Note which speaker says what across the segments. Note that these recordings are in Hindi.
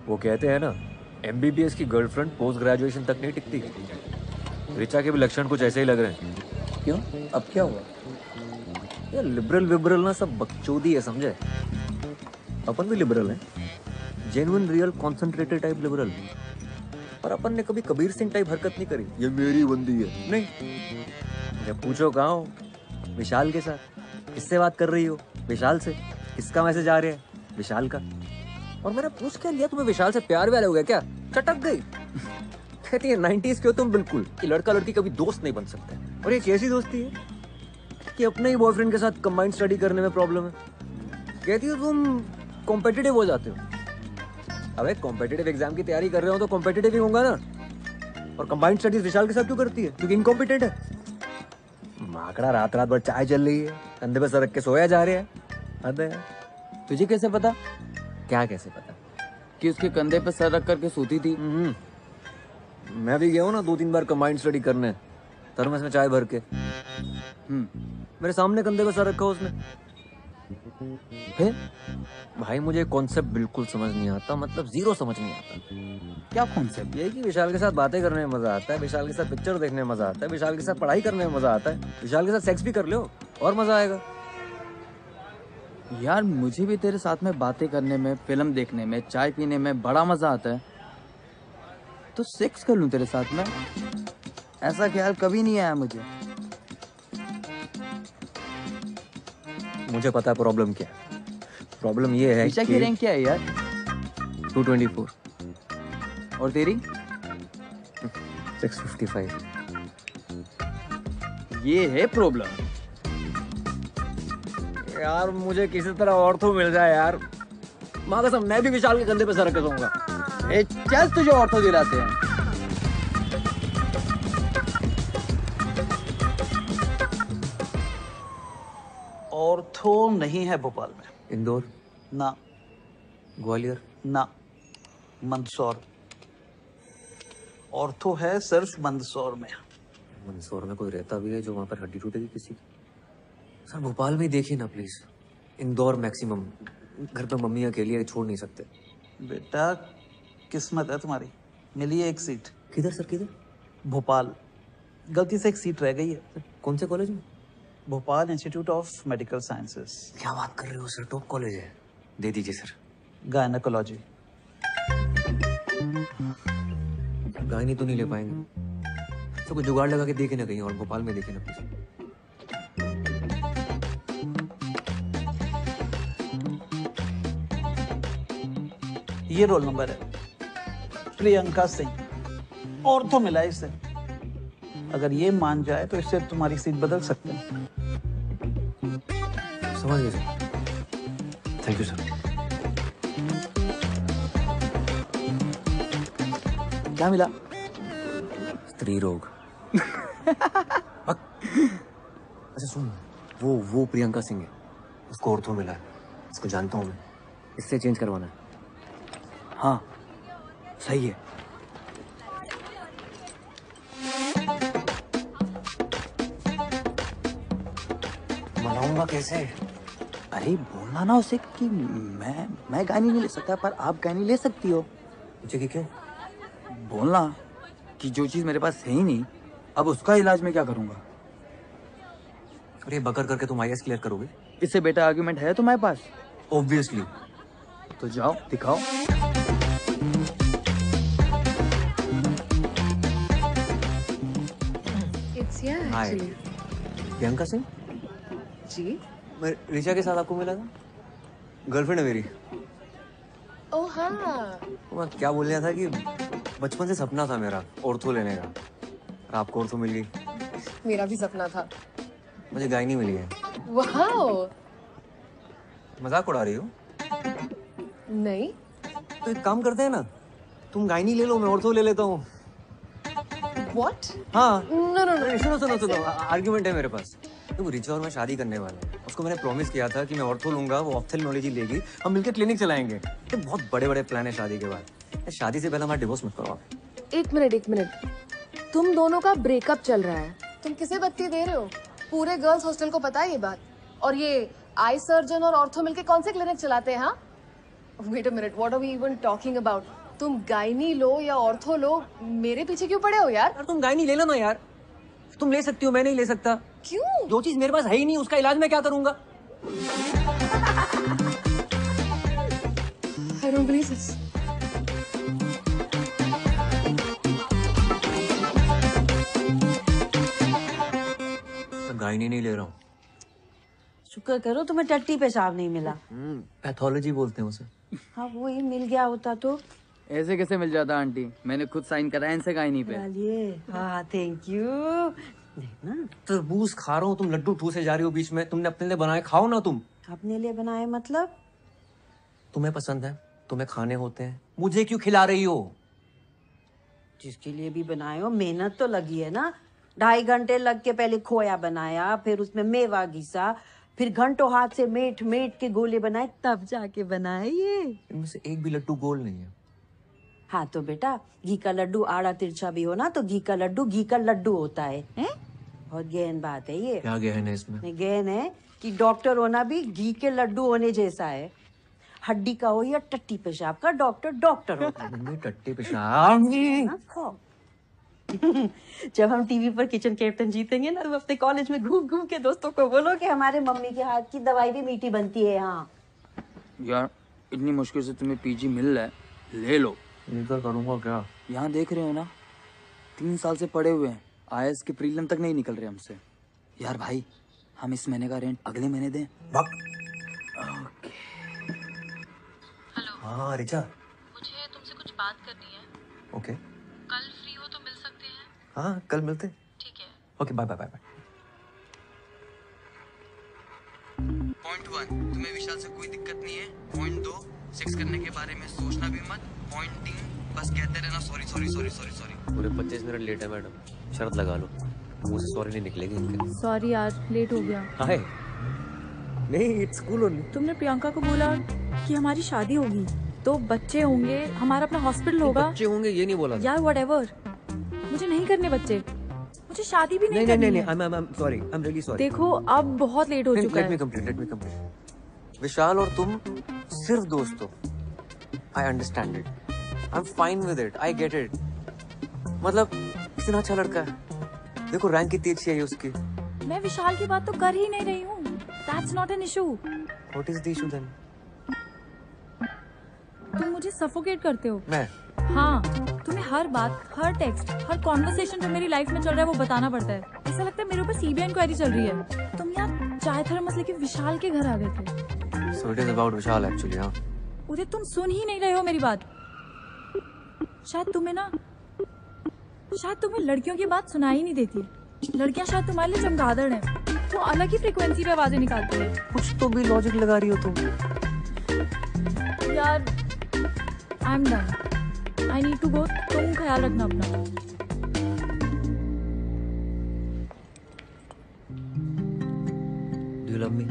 Speaker 1: वो कहते हैं ना, MBBS की गर्लफ्रेंड पोस्ट ग्रेजुएशन तक नहीं टिकती। ऋचा के भी लक्षण कुछ ऐसे ही लग रहे हैं।
Speaker 2: क्यों? अब क्या हुआ?
Speaker 1: ये लिबरल विबरल ना सब बकचोदी है, समझे? अपन भी लिबरल हैं, genuine real concentrated type liberal. पर अपन ने कभी कबीर सिंह टाइप हरकत नहीं करी, ये मेरी बंदी है, नहीं। जब पूछो कहाँ हो, विशाल के साथ। किससे बात कर रही हो? विशाल से। किसका मैसेज आ रहा है? विशाल का। और मैंने पूछ क्या लिया, तुम्हें विशाल से प्यार व्यार हो गया क्या? चटक गई। कहती है 90s के हो तुम बिल्कुल, कि लड़का लड़की कभी दोस्त नहीं बन सकते। और ये कैसी दोस्ती है कि अपने ही बॉयफ्रेंड के साथ कंबाइंड स्टडी करने में प्रॉब्लम है। कहती हो तुम कॉम्पिटिटिव हो जाते हो। अबे कॉम्पिटिटिव एग्जाम की तैयारी कर रहे हो तो कॉम्पिटिटिव ही होगा ना। और कंबाइंड स्टडीज विशाल के साथ क्यों करती है? क्योंकि इनकॉम्पिटेंट है। माकड़ा रात रात भर चाय चल रही है, कंधे पे सर रख के सोया जा रहा है। अबे
Speaker 2: तुझे कैसे पता?
Speaker 1: क्या कैसे पता?
Speaker 2: कि उसके कंधे पे सर रख करके सोती थी।
Speaker 1: मैं भी गया हूँ ना 2-3 बार कंबाइंड स्टडी करने, थर्मस में चाय भर के। मेरे सामने कंधे पे सर रखा उसने।
Speaker 2: फिर
Speaker 1: भाई मुझे कॉन्सेप्ट बिल्कुल समझ नहीं आता, मतलब जीरो समझ नहीं आता।
Speaker 2: क्या कॉन्सेप्ट?
Speaker 1: ये कि विशाल के साथ बातें करने में मजा आता है, विशाल के साथ पिक्चर देखने में मजा आता है, विशाल के साथ पढ़ाई करने में मजा आता है, विशाल के साथ सेक्स भी कर लो और मजा आएगा।
Speaker 2: यार मुझे भी तेरे साथ में बातें करने में, फिल्म देखने में, चाय पीने में बड़ा मजा आता है। तो सेक्स कर लूं तेरे साथ में? ऐसा ख्याल कभी नहीं आया मुझे।
Speaker 1: मुझे पता है प्रॉब्लम क्या है। प्रॉब्लम ये है
Speaker 2: ऋचा
Speaker 1: कि
Speaker 2: की रैंक क्या है यार?
Speaker 1: 224
Speaker 2: और तेरी?
Speaker 1: 655।
Speaker 2: ये है प्रॉब्लम।
Speaker 1: यार मुझे किसी तरह ऑर्थो मिल जाए यार। माँ कसम मैं भी विशाल के कंधे पे सर रख के सोऊंगा।
Speaker 2: ए चल तुझे ऑर्थो दिलाते हैं।
Speaker 3: ऑर्थो नहीं है भोपाल में।
Speaker 1: इंदौर,
Speaker 3: ना,
Speaker 1: ग्वालियर,
Speaker 3: ना, मंदसौर। ऑर्थो है सिर्फ मंदसौर में।
Speaker 1: मंदसौर में कोई रहता भी है जो वहाँ पर हड्डी टूटेगी किसी की? सर भोपाल में ही देखिए ना प्लीज। इंदौर मैक्सिमम। घर पे मम्मी अकेली है, छोड़ नहीं सकते।
Speaker 3: बेटा किस्मत है तुम्हारी, मिली है एक सीट।
Speaker 1: किधर सर, किधर?
Speaker 3: भोपाल। गलती से एक सीट रह गई है।
Speaker 1: कौन से कॉलेज में?
Speaker 3: Bhopal institute of medical sciences.
Speaker 1: क्या बात कर रहे हो सर, टॉप कॉलेज है। दे दीजिए सर।
Speaker 3: गायनेकोलॉजी।
Speaker 1: गायनी तो नहीं ले पाएंगे, तो कुछ जुगाड़ लगा के देखे ना कहीं और, भोपाल में देखे ना प्लीज।
Speaker 3: ये रोल नंबर है, प्रियंका सिंह। ऑर्थो मिला है इसे। अगर ये मान जाए तो इससे तुम्हारी सीट बदल सकते हैं।
Speaker 1: समझ गए सर, थैंक यू सर।
Speaker 2: क्या मिला?
Speaker 1: स्त्री रोग। अच्छा सुन, वो प्रियंका सिंह है, उसको ऑर्थो मिला है। इसको जानता हूँ मैं, इससे चेंज करवाना है।
Speaker 2: हाँ सही है।
Speaker 1: मनाऊंगा कैसे?
Speaker 2: अरे बोलना ना उसे कि मैं गानी नहीं ले सकता पर आप गानी ले सकती हो।
Speaker 1: मुझे क्यों?
Speaker 2: बोलना कि जो चीज मेरे पास है ही नहीं, अब उसका इलाज मैं क्या करूंगा।
Speaker 1: अरे बकर करके तुम IAS क्लियर करोगे?
Speaker 2: इससे बेटा आर्ग्यूमेंट है तुम्हारे पास?
Speaker 1: ऑब्वियसली।
Speaker 2: तो जाओ दिखाओ।
Speaker 1: हाय, प्रियंका सिंह
Speaker 4: जी।
Speaker 1: मैं ऋचा के साथ आपको मिला था, गर्लफ्रेंड है मेरी।
Speaker 4: ओह हाँ।
Speaker 1: मैं क्या बोल रहा था कि बचपन से सपना था मेरा ऑर्थो लेने का, और आपको ऑर्थो मिल गई।
Speaker 4: मेरा भी सपना था।
Speaker 1: मुझे गायनी मिली है।
Speaker 4: वाओ।
Speaker 1: मजाक उड़ा रही हो?
Speaker 4: नहीं।
Speaker 1: तो एक काम करते हैं ना, तुम गायनी ले लो, मैं ऑर्थो ले लेता हूँ।
Speaker 4: What?
Speaker 1: हाँ।
Speaker 4: No, no, no.
Speaker 1: सुनो, आर्ग्यूमेंट है मेरे पास। तो रिचा और मैं शादी करने वाले हैं। उसको मैंने प्रॉमिस किया था कि मैं ऑर्थो लूंगा, वो ऑप्थेल्मोलॉजी लेगी, हम मिलकर क्लिनिक चलाएंगे। ये बहुत बड़े प्लान है शादी के बाद। शादी से पहले हमारा डिवोर्स मत करवाओ।
Speaker 4: एक मिनट, तुम दोनों का ब्रेकअप चल रहा है, तुम किसे बत्ती दे रहे हो? पूरे गर्ल्स हॉस्टल को पता है ये बात। और ये आई सर्जन और ऑर्थो मिलके कौन से क्लिनिक चलाते हैं? हाँ Wait a minute, what are we even talking about? तुम गायनी लो या ऑर्थो लो, मेरे पीछे क्यों पड़े हो यार?
Speaker 1: यार तुम गायनी ले लो ना यार, तुम ले सकती हो, मैं नहीं ले सकता।
Speaker 4: क्यों?
Speaker 1: जो चीज मेरे पास है ही नहीं उसका इलाज मैं क्या करूंगा?
Speaker 4: I don't believe this.
Speaker 1: मैं गायनी नहीं ले रहा हूँ।
Speaker 5: शुक्र करो तुम्हें टट्टी पेशाब नहीं मिला।
Speaker 1: पैथोलॉजी बोलते हैं उसे।
Speaker 5: हाँ वो ही मिल गया होता तो।
Speaker 2: ऐसे कैसे मिल जाता आंटी? मैंने खुद साइन कराया इनसे गायनी पे।
Speaker 5: डालिए। हाँ थैंक यू। देखना
Speaker 1: तरबूज खा रहा हूँ, तुम लड्डू ठूसे जा रही हो बीच में। तुमने अपने लिए बनाए, खाओ ना तुम।
Speaker 5: अपने लिए बनाए मतलब?
Speaker 1: तुम्हें पसंद है, तुम्हें खाने होते हैं, मुझे क्यों खिला रही हो?
Speaker 5: जिसके लिए भी बनाए हो मेहनत तो लगी है ना। 2.5 घंटे लग के पहले खोया बनाया, फिर उसमें मेवा घिसा, फिर घंटों हाथ से मेट मेट के गोले बनाए, तब जाके बनाए ये।
Speaker 1: इनमें से एक भी लड्डू गोल नहीं है।
Speaker 5: हाँ तो बेटा घी का लड्डू आड़ा तिरछा भी हो ना तो घी का लड्डू होता है, हैं? बहुत गहन बात है ये।
Speaker 1: क्या गहन है इसमें?
Speaker 5: नहीं, गहन है कि डॉक्टर होना भी घी के लड्डू होने जैसा है। हड्डी का हो या टट्टी पेशाब का, डॉक्टर होता है।
Speaker 1: टट्टी पेशाब।
Speaker 5: हाँ, खाओ। जब हम टीवी पर किचन कैप्टन जीतेंगे ना, तो अपने कॉलेज में घूम घूम के दोस्तों को बोलो कि हमारे मम्मी के हाथ की दवाई भी मीठी बनती है। हाँ
Speaker 2: यार इतनी मुश्किल से तुम्हें पीजी मिल रहा है, ले लो।
Speaker 1: इधर करूंगा क्या?
Speaker 2: यहाँ देख रहे हो ना, 3 साल से पड़े हुए हैं, आईएएस के प्रीलिम तक नहीं निकल रहे हमसे। यार भाई हम इस महीने का रेंट अगले महीने दें।
Speaker 1: हाँ रिचा,
Speaker 6: मुझे तुमसे कुछ बात करनी है।
Speaker 1: ओके।
Speaker 6: कल फ्री हो तो मिल सकते हैं?
Speaker 1: हाँ कल मिलते हैं।
Speaker 6: ठीक है।
Speaker 1: Okay bye bye bye bye.
Speaker 2: Point 1, तुम्हें विशाल से कोई दिक्कत नहीं है। पॉइंट 2, सेक्स करने के बारे में सोचना भी मत। पॉइंट 3, बस कहते रहना sorry sorry sorry sorry sorry.
Speaker 1: पूरे 25 मिनट लेट है मैडम, शर्त लगा लो, मुंह से सॉरी नहीं निकलेगी इनके।
Speaker 4: सॉरी यार, लेट हो गया।
Speaker 1: हाय नहीं, इट्स कूल ओनली।
Speaker 7: तुमने प्रियंका को बोला कि हमारी शादी होगी तो बच्चे होंगे, हमारा अपना हॉस्पिटल होगा।
Speaker 1: बच्चे होंगे ये नहीं बोला
Speaker 7: यार व्हाटएवर, मुझे नहीं करने बच्चे, मुझे शादी भी नहीं करनी है।
Speaker 1: I am sorry, I am really sorry.
Speaker 7: देखो अब बहुत लेट हो चुका है।
Speaker 1: Let me complete. विशाल और तुम सिर्फ दोस्त हो। I understand it, I am fine with it, I get it. मतलब इतना अच्छा लड़का है, देखो रैंक कितनी अच्छी है उसकी।
Speaker 7: मैं विशाल की बात तो कर ही नहीं रही हूँ। That's not an issue.
Speaker 1: What is the issue then?
Speaker 7: तुम मुझे सफोकेट करते हो।
Speaker 1: मैं?
Speaker 7: हाँ, तुम्हें हर बात, हर टेक्स्ट, हर कॉन्वर्सेशन जो मेरी लाइफ में चल रहा है वो बताना पड़ता है। ऐसा लगता है मेरे ऊपर सीबीआई इंक्वायरी चल रही है। तुम यार चाय थर्मस लेके विशाल के घर आ गए थे।
Speaker 1: So it is about Vishal actually, हाँ?
Speaker 7: उदय तुम सुन ही नहीं रहे हो मेरी बात। शायद तुम्हें लड़कियों की बात सुनाई नहीं देती। लड़कियां शायद तुम्हारे लिए चमगादड़ हैं, वो अलग ही फ्रीक्वेंसी पे आवाजें निकालती है।
Speaker 1: कुछ तो भी लॉजिक लगा रही हो तुम।
Speaker 7: यार I am done, I need to go. तुम ख्याल रखना अपना।
Speaker 1: Do you love me?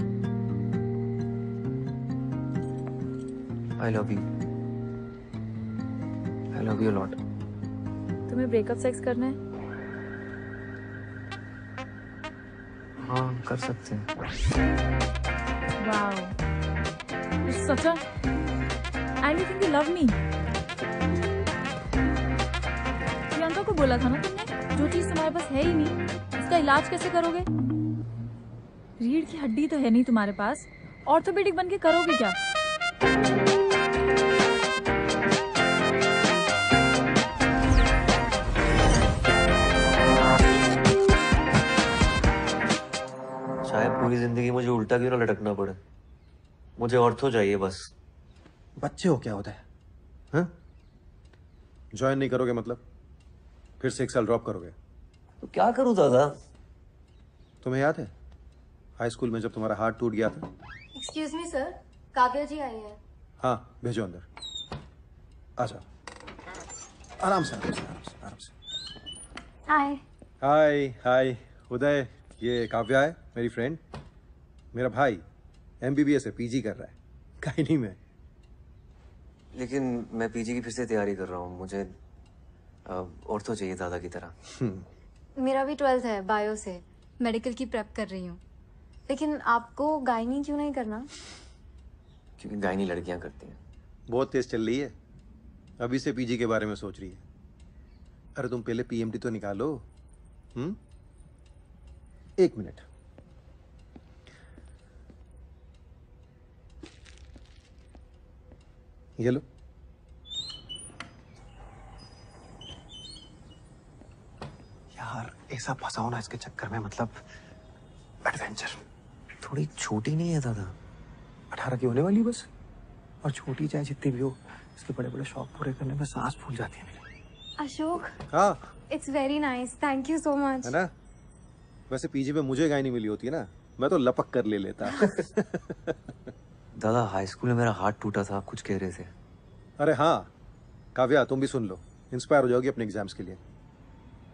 Speaker 1: I love you. I love you a lot.
Speaker 7: तुम्हें ब्रेकअप सेक्स करना है?
Speaker 1: हाँ कर सकते हैं।
Speaker 7: Wow, it's such a, and you think you love me? Priyanka को बोला था ना तुमने, जो चीज तुम्हारे पास है ही नहीं उसका इलाज कैसे करोगे? रीढ़ की हड्डी तो है नहीं तुम्हारे पास, ऑर्थोपेडिक बन के करोगे क्या?
Speaker 1: शायद पूरी जिंदगी मुझे उल्टा क्यों ना लटकना पड़े, मुझे ऑर्थो चाहिए बस।
Speaker 8: बच्चे हो क्या होता है? हाँ? ज्वाइन नहीं करोगे मतलब? फिर से 1 साल ड्रॉप करोगे?
Speaker 1: तो क्या करूं दादा?
Speaker 8: तुम्हें याद है हाई स्कूल में जब तुम्हारा हार्ट टूट गया था?
Speaker 4: एक्सक्यूज मी सर, काव्या जी आई है।
Speaker 8: हाँ भेजो अंदर। आ जाओ, आराम से आराम से आराम से आराम से।
Speaker 4: हाय।
Speaker 8: हाय हाय उदय, ये काव्या है मेरी फ्रेंड। मेरा भाई MBBS है, PG कर रहा है गायनी में।
Speaker 1: लेकिन मैं पीजी की फिर से तैयारी कर रहा हूँ, मुझे ऑर्थो चाहिए दादा की तरह।
Speaker 9: मेरा भी 12th है, बायो से मेडिकल की प्रेप कर रही हूँ। लेकिन आपको गायनी क्यों नहीं करना?
Speaker 1: क्योंकि गायनी लड़कियां करती हैं।
Speaker 8: बहुत तेज चल रही है। अभी से पीजी के बारे में सोच रही है। अरे तुम पहले पीएमटी तो निकालो। 1 मिनट। ये लो। यार ऐसा फंसाओ ना इसके चक्कर में, मतलब एडवेंचर।
Speaker 1: थोड़ी छोटी नहीं है दादा?
Speaker 8: 18 की होने वाली बस। और छोटी चाहे जितनी भी हो, इसके बड़े बड़े शौक पूरे करने में सांस फूल जाती है मेरी।
Speaker 9: अशोक,
Speaker 8: हाँ
Speaker 9: it's very nice, thank you so much.
Speaker 8: है ना? वैसे पीजी में मुझे गाय नहीं मिली होती ना, मैं तो लपक कर ले लेता।
Speaker 1: दादा हाई स्कूल में मेरा हाथ टूटा था, आप कुछ कह रहे थे।
Speaker 8: अरे हाँ काव्या, तुम भी सुन लो, इंस्पायर हो जाओगी अपने एग्जाम्स के लिए।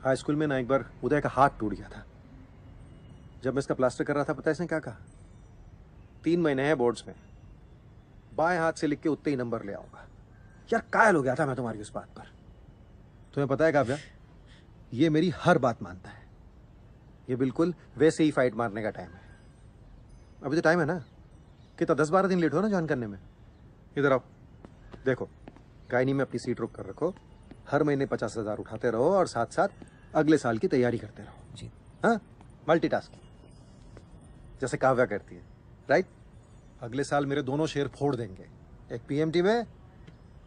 Speaker 8: हाई स्कूल में ना एक बार उदय का हाथ टूट गया था। जब मैं इसका प्लास्टर कर रहा था, पता है इसने क्या कहा? 3 महीने हैं बोर्ड्स में, बाएं हाथ से लिख के उतने ही नंबर ले आऊंगा। यार कायल हो गया था मैं तुम्हारी उस बात पर। तुम्हें पता है काव्या, ये मेरी हर बात मानता है। ये बिल्कुल वैसे ही फाइट मारने का टाइम है। अभी तो टाइम है ना, कितना 10-12 दिन लेट हो ना ज्वाइन करने में। इधर आओ, देखो गायनी में अपनी सीट रोक कर रखो, हर महीने 50,000 उठाते रहो और साथ साथ अगले साल की तैयारी करते रहो।
Speaker 1: जी
Speaker 8: हाँ, मल्टीटास्किंग जैसे काव्या करती है, राइट? अगले साल मेरे दोनों शेयर फोड़ देंगे, एक पीएमटी में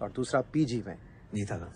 Speaker 8: और दूसरा पीजी में।
Speaker 1: जी दादा।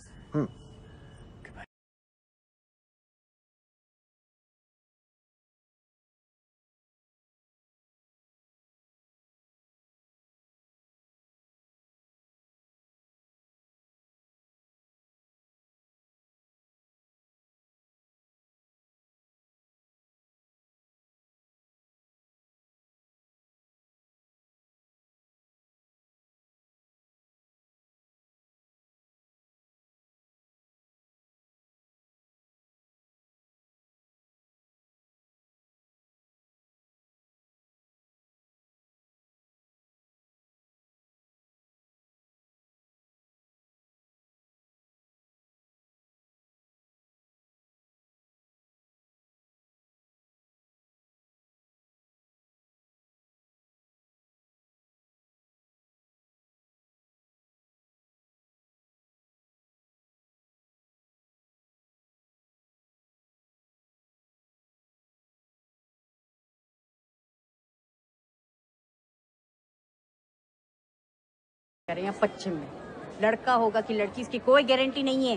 Speaker 5: यहाँ पश्चिम में लड़का होगा कि लड़की, इसकी कोई गारंटी नहीं है।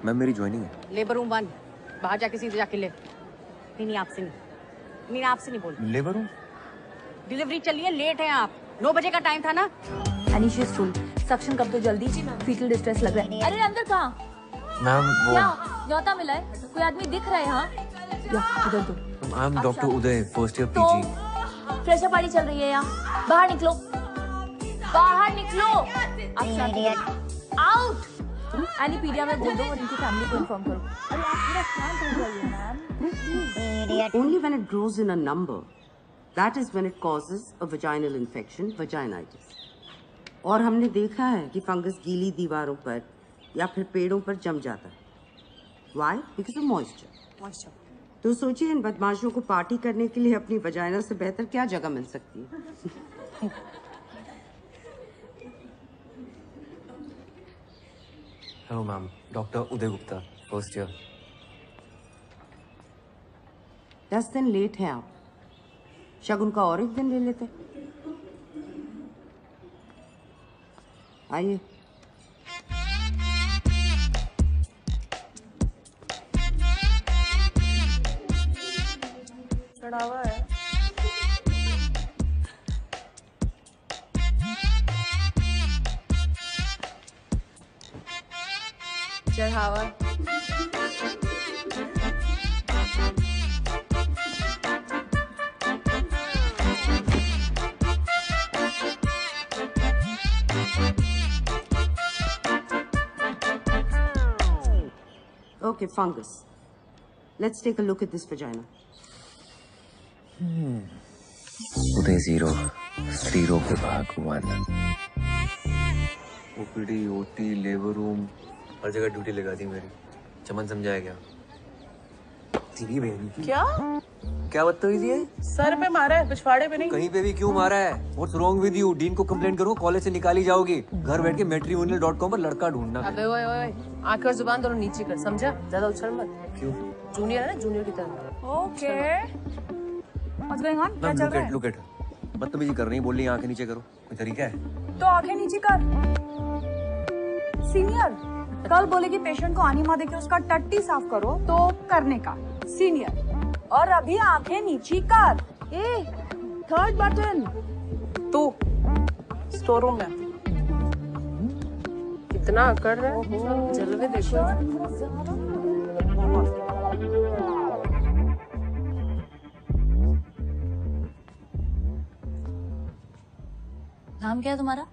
Speaker 1: मैम मेरी ज्वाइनिंग है।
Speaker 5: लेबर रूम 1, बाहर जाके सीधे जाके ले। नहीं आपसे नहीं आपसे नहीं बोल।
Speaker 1: Labour room?
Speaker 5: डिलीवरी चली है, लेट है आप। 9 बजे का टाइम था ना।
Speaker 7: एनीशियस फुल सक्शन कब तो जल्दी, फीटल डिस्ट्रेस लग रहा है। अरे अंदर कहाँ?
Speaker 1: मैम वो
Speaker 7: क्या न्योता मिला है? कोई आदमी दिख रहा है यहाँ? इधर तो।
Speaker 1: Ma'am doctor Uday, first year PG.
Speaker 7: Fresher party चल रही है यहाँ, बाहर निकलो, बाहर निकलो। आउट। एनीपीडिया में बोल दो और इनकी फैमिली को इन्फॉर्म करो। अरे आप थोड़ा शांत हो जाइए ma'am.
Speaker 5: Only when it grows in a number, that is when it causes a vaginal infection, vaginitis. और हमने देखा है कि फंगस गीली दीवारों पर या फिर पेड़ों पर जम जाता है। Why? Because of moisture. तो सोचिए इन बदमाशों को पार्टी करने के लिए अपनी वजाइना से बेहतर क्या जगह मिल सकती है।
Speaker 1: हेलो मैम, डॉक्टर उदय गुप्ता, फर्स्ट ईयर।
Speaker 5: 10 दिन लेट हैं आप, शगुन का और एक दिन ले लेते। आइए।
Speaker 7: चढ़ावा है। चढ़ावा।
Speaker 5: Okay, fungus. Let's take a look at this vagina.
Speaker 1: उदय 0, स्त्री रोग विभाग 1। ओपीडी, ओटी, लेबर रूम, हर जगह ड्यूटी लगा दी मेरी। चमन समझाया क्या? तेरी बहन की।
Speaker 7: क्या?
Speaker 1: क्या बदतमीजी है?
Speaker 10: सर पे मारा है, पिछवाड़े पे नहीं।
Speaker 1: कहीं पे भी क्यों मारा है? What's wrong with you? Dean को कंप्लेंट करो, कॉलेज से निकाली जाओगी। घर बैठ के matrimonial.com पर लड़का ढूंढना।
Speaker 4: अबे ओए ओए, आंखें और जुबान दोनों नीचे कर, समझा? ज्यादा उछल मत।
Speaker 1: क्यों?
Speaker 4: जूनियर है ना, जूनियर की तरह।
Speaker 7: Okay what's going on? क्या चल रहा है?
Speaker 1: Look at her. बदतमीजी कर रही है, बोल रही है आंखें नीचे करो। कोई तरीका है?
Speaker 7: तो आंखें नीचे कर। सीनियर कल बोलेगी पेशेंट को आनी माँ देके उसका टट्टी साफ करो तो करने का सीनियर, और अभी आंखें नीचे कर। ए थर्ड बटन
Speaker 10: तू स्टोर रूम में
Speaker 4: कितना कर रहा है, जलवे देखो।
Speaker 9: नाम क्या है तुम्हारा?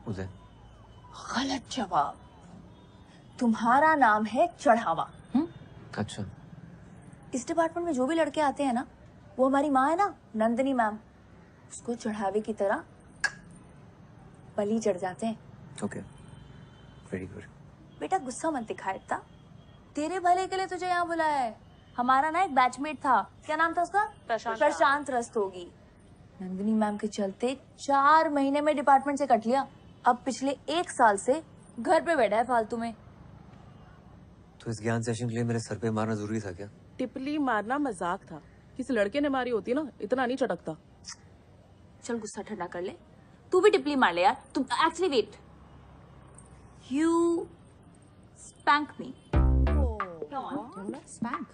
Speaker 1: उदय।
Speaker 9: गलत जवाब। तुम्हारा नाम है चढ़ावा।
Speaker 1: अच्छा।
Speaker 9: इस डिपार्टमेंट में जो भी लड़के आते हैं ना, वो हमारी माँ है ना, नंदिनी मैम, उसको चढ़ावे की तरह बलि चढ़ जाते हैं।
Speaker 1: Okay, very good.
Speaker 9: बेटा गुस्सा मत दिखा इतना, तेरे भले के लिए तुझे यहाँ बुलाया है। हमारा ना एक बैचमेट था, क्या नाम था उसका? प्रशांत रस्तोगी। नंदिनी मैम के चलते 4 महीने में डिपार्टमेंट से कट लिया। अब पिछले 1 साल से घर पे बैठा है फालतू में।
Speaker 1: तो इस ज्ञान सेशन के लिए मेरे सर पे मारना जरूरी था क्या?
Speaker 10: टिपली मारना मजाक था, किसी लड़के ने मारी होती ना इतना नहीं चटकता।
Speaker 9: चल गुस्सा ठंडा कर ले, तू भी टिपली मार ले यार। तुम actually wait, you spank me.
Speaker 7: Spank?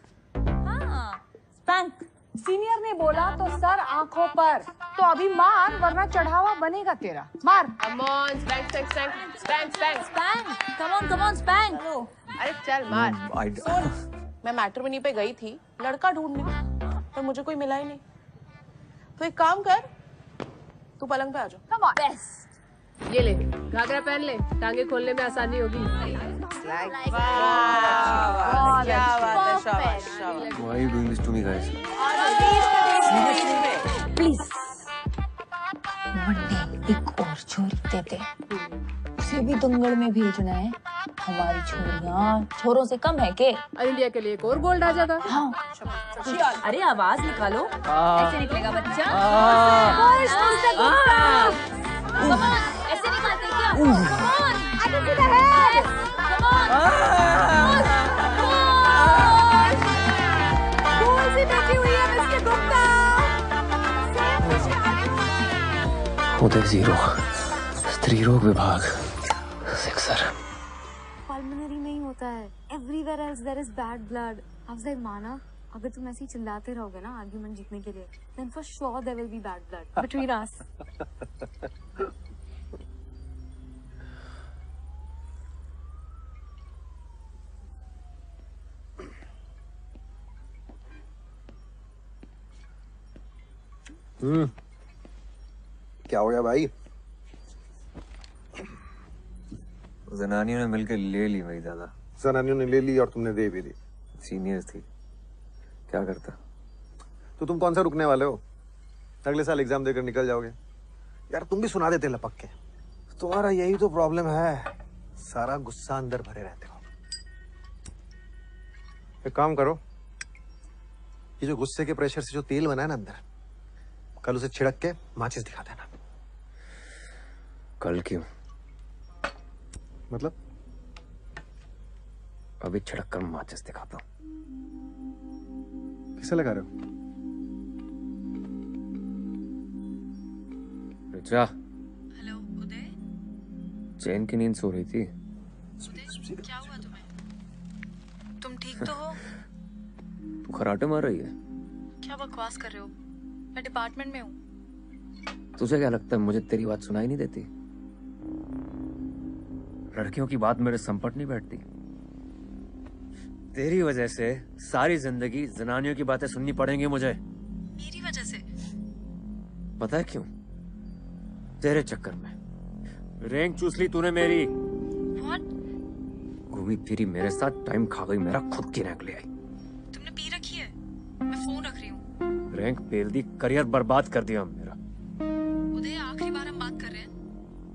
Speaker 9: हाँ स्पैंक।
Speaker 7: सीनियर ने बोला तो सर आंखों पर, तो अभी मार वरना चढ़ावा बनेगा तेरा। मार।
Speaker 4: Come on, spank, spank, spank, spank, spank.
Speaker 9: Spank, come on spank.
Speaker 4: अरे चल मार।
Speaker 10: सुन, मैं मैट्रिमोनी पे गई थी लड़का ढूंढने, पर मुझे कोई मिला ही नहीं। तो एक काम कर, तू पलंग पे आ जा।
Speaker 9: Come on. Best.
Speaker 4: ये ले, घाघरा पहन ले, टांगे खोलने में आसानी होगी।
Speaker 1: Why are you doing this to me, guys?
Speaker 9: Please Monday एक और छोरी दे दे, उसे भी दंगल में भेजना है। हमारी छोरियां छोरों से कम है के?
Speaker 4: इंडिया के लिए एक और गोल्ड आ जाएगा।
Speaker 9: हाँ।
Speaker 7: अरे आवाज निकालो, ऐसे निकलेगा बच्चा।
Speaker 9: ऐसे निकालते क्या? Come on, आगे सीधा है। Come on.
Speaker 7: कौन सी बैठी हुई है मिस्टर गुप्ता?
Speaker 1: उदय 0, स्त्री रोग विभाग, सिक्सर।
Speaker 9: पल्मोनरी में ही होता है, everywhere else there is bad blood. Afzal माना, अगर तुम ऐसे ही चिल्लाते रहोगे ना आर्गुमेंट जीतने के लिए, then for sure there will be bad blood between us.
Speaker 8: क्या हो गया भाई?
Speaker 1: जनानियों ने मिलकर ले ली मेरी दादा।
Speaker 8: जनानियों ने ले ली और तुमने दे भी दी।
Speaker 1: सीनियर्स थी, क्या करता।
Speaker 8: तो तुम कौन सा रुकने वाले हो? अगले साल एग्जाम देकर निकल जाओगे। यार तुम भी सुना देते लपक के। तुम्हारा यही तो प्रॉब्लम है, सारा गुस्सा अंदर भरे रहते हो। एक काम करो, ये जो गुस्से के प्रेशर से जो तेल बना है ना अंदर, कल उसे छिड़क के माचिस दिखा देना।
Speaker 1: कल क्यों?
Speaker 8: मतलब?
Speaker 1: अभी छिड़क कर माचिस दिखाता हूँ।
Speaker 8: किसे लगा रहे हो?
Speaker 1: रिचा,
Speaker 6: हेलो उदय।
Speaker 1: चैन की नींद सो रही थी।
Speaker 6: उदय क्या हुआ तुम्हें? तुम ठीक तो हो?
Speaker 1: तू खराटे मार रही है?
Speaker 6: क्या बकवास कर रहे हो? मैं डिपार्टमेंट में हूँ।
Speaker 1: तुझे क्या लगता है मुझे तेरी बात सुनाई नहीं देती? लड़कियों की बात मेरे संपट नहीं बैठती। तेरी वजह से सारी जिंदगी जनानियों की बातें सुननी पड़ेंगी मुझे।
Speaker 6: मेरी वजह से?
Speaker 1: पता है क्यों? तेरे चक्कर में रैंक चूस ली तूने मेरी।
Speaker 6: What?
Speaker 1: घूमी फिरी मेरे साथ टाइम खा गई मेरा, खुद की रैंक ले आई।
Speaker 6: तुमने पी रखी है? मैं फोन रख रही हूँ।
Speaker 1: रैंक पेल दी, करियर बर्बाद कर दिया मेरा।
Speaker 6: उदय आखिरी बार हम बात कर रहे हैं,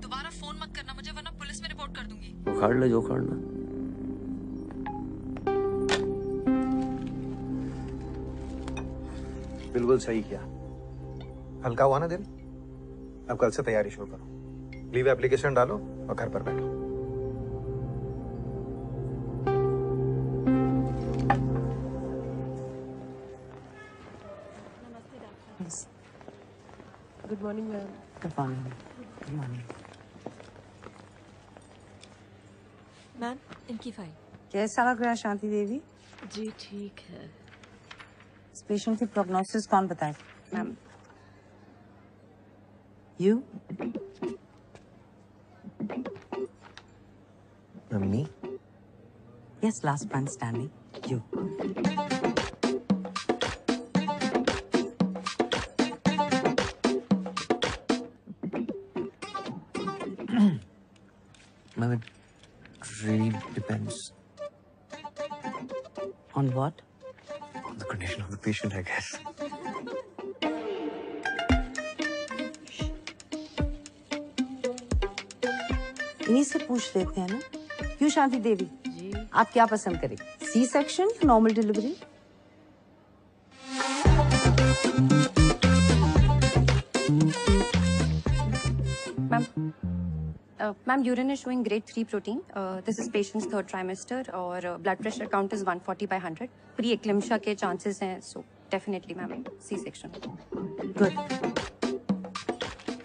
Speaker 6: दोबारा फोन मत करना मुझे वरना पुलिस में रिपोर्ट कर दूंगी।
Speaker 1: उखाड़ ले जो उखाड़ना।
Speaker 8: बिल्कुल सही किया। हल्का हुआ ना दिल? अब कल से तैयारी शुरू करो। लीव एप्लीकेशन डालो और घर पर बैठो।
Speaker 10: Good morning ma'am.
Speaker 5: Good morning. Good morning.
Speaker 6: Ma'am इनकी फाइल।
Speaker 5: कैसा लग रहा है शांति देवी?
Speaker 6: जी ठीक है।
Speaker 5: इस पेशेंट की प्रोग्नोसिस कौन बताए? Ma'am. You?
Speaker 1: Mummy
Speaker 5: Yes, last man standing. You.
Speaker 1: Ma'am, it really depends
Speaker 5: On what?
Speaker 1: on the condition of the patient, I guess.
Speaker 5: इन्हीं से पूछ लेते हैं ना। क्यों शांति देवी? जी। आप क्या पसंद करें? सी सेक्शन या normal delivery?
Speaker 11: Ma'am, urine is showing grade 3 protein. This is patient's third trimester और blood pressure count is 140/100. Pre-eclampsia के chances हैं, so definitely ma'am C-section.
Speaker 5: Good.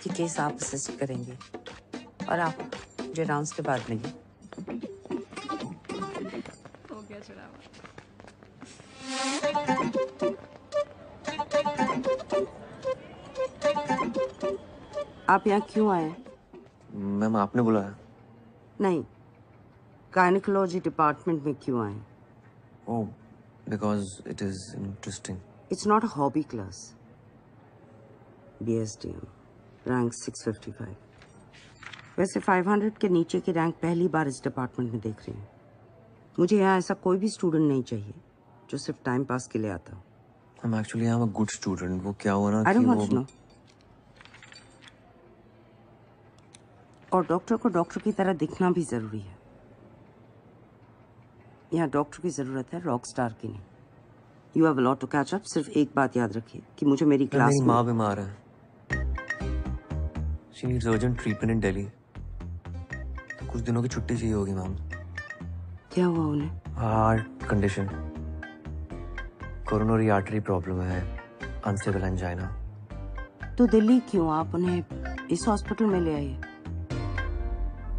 Speaker 5: ये केस आप असिस्ट करेंगे और आप मुझे राउंड्स के बाद मिलिए।
Speaker 6: हो गया चढ़ावा।
Speaker 5: आप यहाँ क्यों आए?
Speaker 1: मैम आपने बुलाया?
Speaker 5: नहीं, गायनेकोलॉजी डिपार्टमेंट में क्यों आए?
Speaker 1: Oh, because it is interesting.
Speaker 5: It's not a hobby class. BSDM, rank 655. वैसे 500 के नीचे की रैंक पहली बार इस डिपार्टमेंट में देख रही हूँ। मुझे यहाँ ऐसा कोई भी स्टूडेंट नहीं चाहिए जो सिर्फ टाइम पास के लिए आता हो।
Speaker 1: I'm actually I'm a good student. वो क्या हुआ ना
Speaker 5: I don't
Speaker 1: कि
Speaker 5: want to know. और डॉक्टर को डॉक्टर की तरह दिखना भी जरूरी है। यहाँ डॉक्टर की जरूरत है, रॉक स्टार की नहीं। You have a lot to catch up. सिर्फ एक बात याद रखिए कि मुझे मेरी क्लास
Speaker 1: मेरी
Speaker 5: में
Speaker 1: माँ बीमार है। She needs urgent treatment in Delhi. तो कुछ दिनों की छुट्टी चाहिए होगी मैम।
Speaker 5: क्या हुआ उन्हें?
Speaker 1: Heart condition, coronary artery problem है, अनस्टेबल एंजाइना।
Speaker 5: तो दिल्ली क्यों? आप उन्हें इस हॉस्पिटल में ले आइए।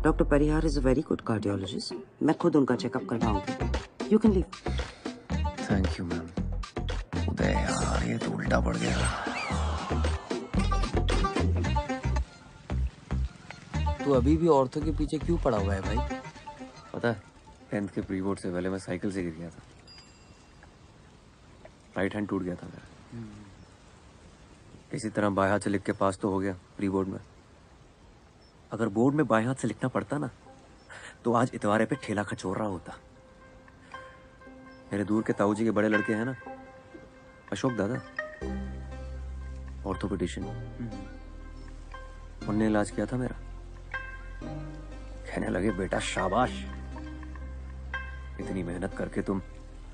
Speaker 5: Doctor Parihar is a very good cardiologist. मैं खुद उनका चेकअप करवाऊंगी। You can leave.
Speaker 1: Thank you ma'am. Uday यार ये तो उल्टा पड़ गया।
Speaker 2: तू अभी भी औरतों के पीछे क्यों पड़ा हुआ है भाई?
Speaker 1: पता है 10th के प्री बोर्ड से पहले मैं साइकिल से गिर गया था। राइट हैंड टूट गया था मेरा। किसी तरह बाएं हाथ से लिख के पास तो हो गया प्री बोर्ड में। अगर बोर्ड में बाएं हाथ से लिखना पड़ता ना तो आज इतवारे पे ठेला खचोर रहा होता। मेरे दूर के ताऊ जी के बड़े लड़के हैं ना, अशोक दादा, ऑर्थोपेडिशियन, उनने इलाज किया था मेरा। कहने लगे बेटा शाबाश, इतनी मेहनत करके तुम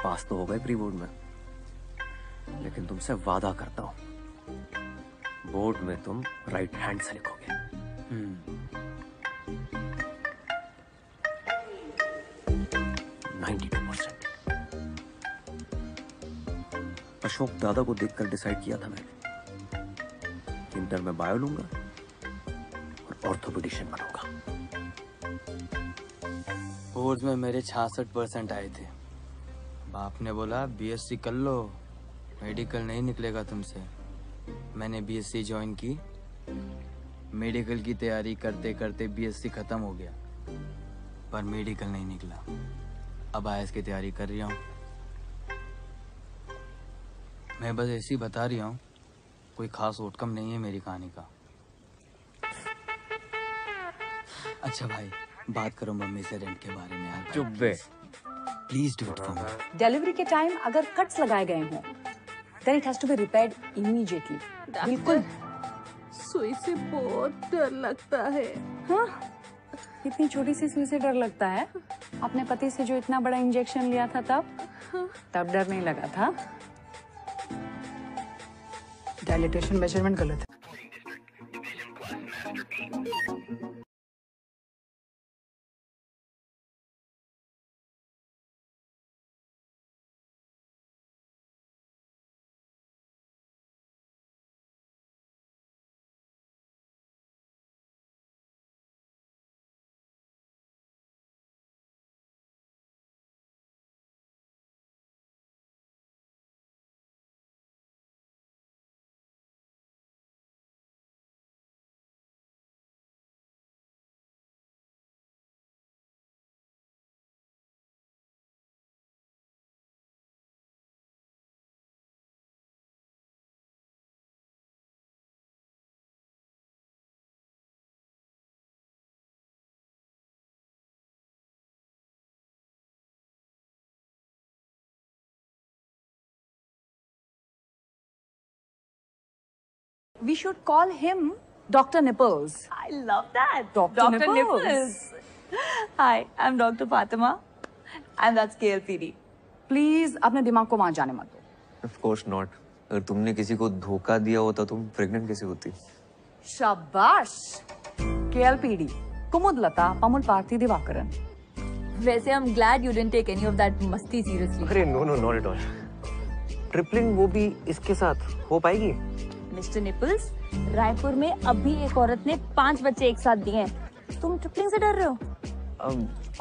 Speaker 1: पास तो हो गए प्री बोर्ड में, लेकिन तुमसे वादा करता हूं बोर्ड में तुम राइट हैंड से लिखोगे। 92%। अशोक दादा को देखकर डिसाइड किया था मैंने, इंटर में बायो लूंगा और ऑर्थोपेडिशियन बनूंगा।
Speaker 2: बोर्ड में मेरे 66% आए थे। बाप ने बोला बीएससी कर लो, मेडिकल नहीं निकलेगा तुमसे। मैंने बीएससी ज्वाइन की। मेडिकल की तैयारी करते करते बीएससी खत्म हो गया, पर मेडिकल नहीं निकला। अब आईएएस की तैयारी कर रहा हूँ। मैं बस ऐसे ही बता रहा हूँ, कोई खास आउटकम नहीं है मेरी कहानी का। अच्छा भाई, बात करो मम्मी से रेंट के बारे में यार।
Speaker 1: चुप बे।
Speaker 2: Please do it for me.
Speaker 12: Delivery के टाइम अगर कट्स लगाए गए हों, then it has to be repaired immediately. बिल्कुल।
Speaker 10: सुई से बहुत डर लगता है।
Speaker 12: हाँ, इतनी छोटी सी सुई से डर लगता है? अपने पति से जो इतना बड़ा इंजेक्शन लिया था तब डर नहीं लगा था? डायलेटेशन मेजरमेंट गलत है। We should call him Dr. Nipples.
Speaker 6: I love that.
Speaker 12: Dr. Nipples.
Speaker 6: Hi, I'm Dr. Fatima. And that's KLPD.
Speaker 12: Please अपने दिमाग को वहां जाने मत दो।
Speaker 1: Of course not. अगर तुमने किसी को धोखा दिया होता तुम प्रेग्नेंट कैसे होती?
Speaker 12: शाबाश। KLPD कुमुदलता पमुल पार्थी दिवाकरन।
Speaker 6: वैसे I'm glad you didn't take any of that मस्ती seriously.
Speaker 1: अरे no, not at all. Tripling वो भी इसके साथ हो पाएगी?
Speaker 9: मिस्टर निपल्स, रायपुर में अभी एक औरत ने 5 बच्चे एक साथ दिए हैं। तुम ट्रिपलिंग से डर रहे हो?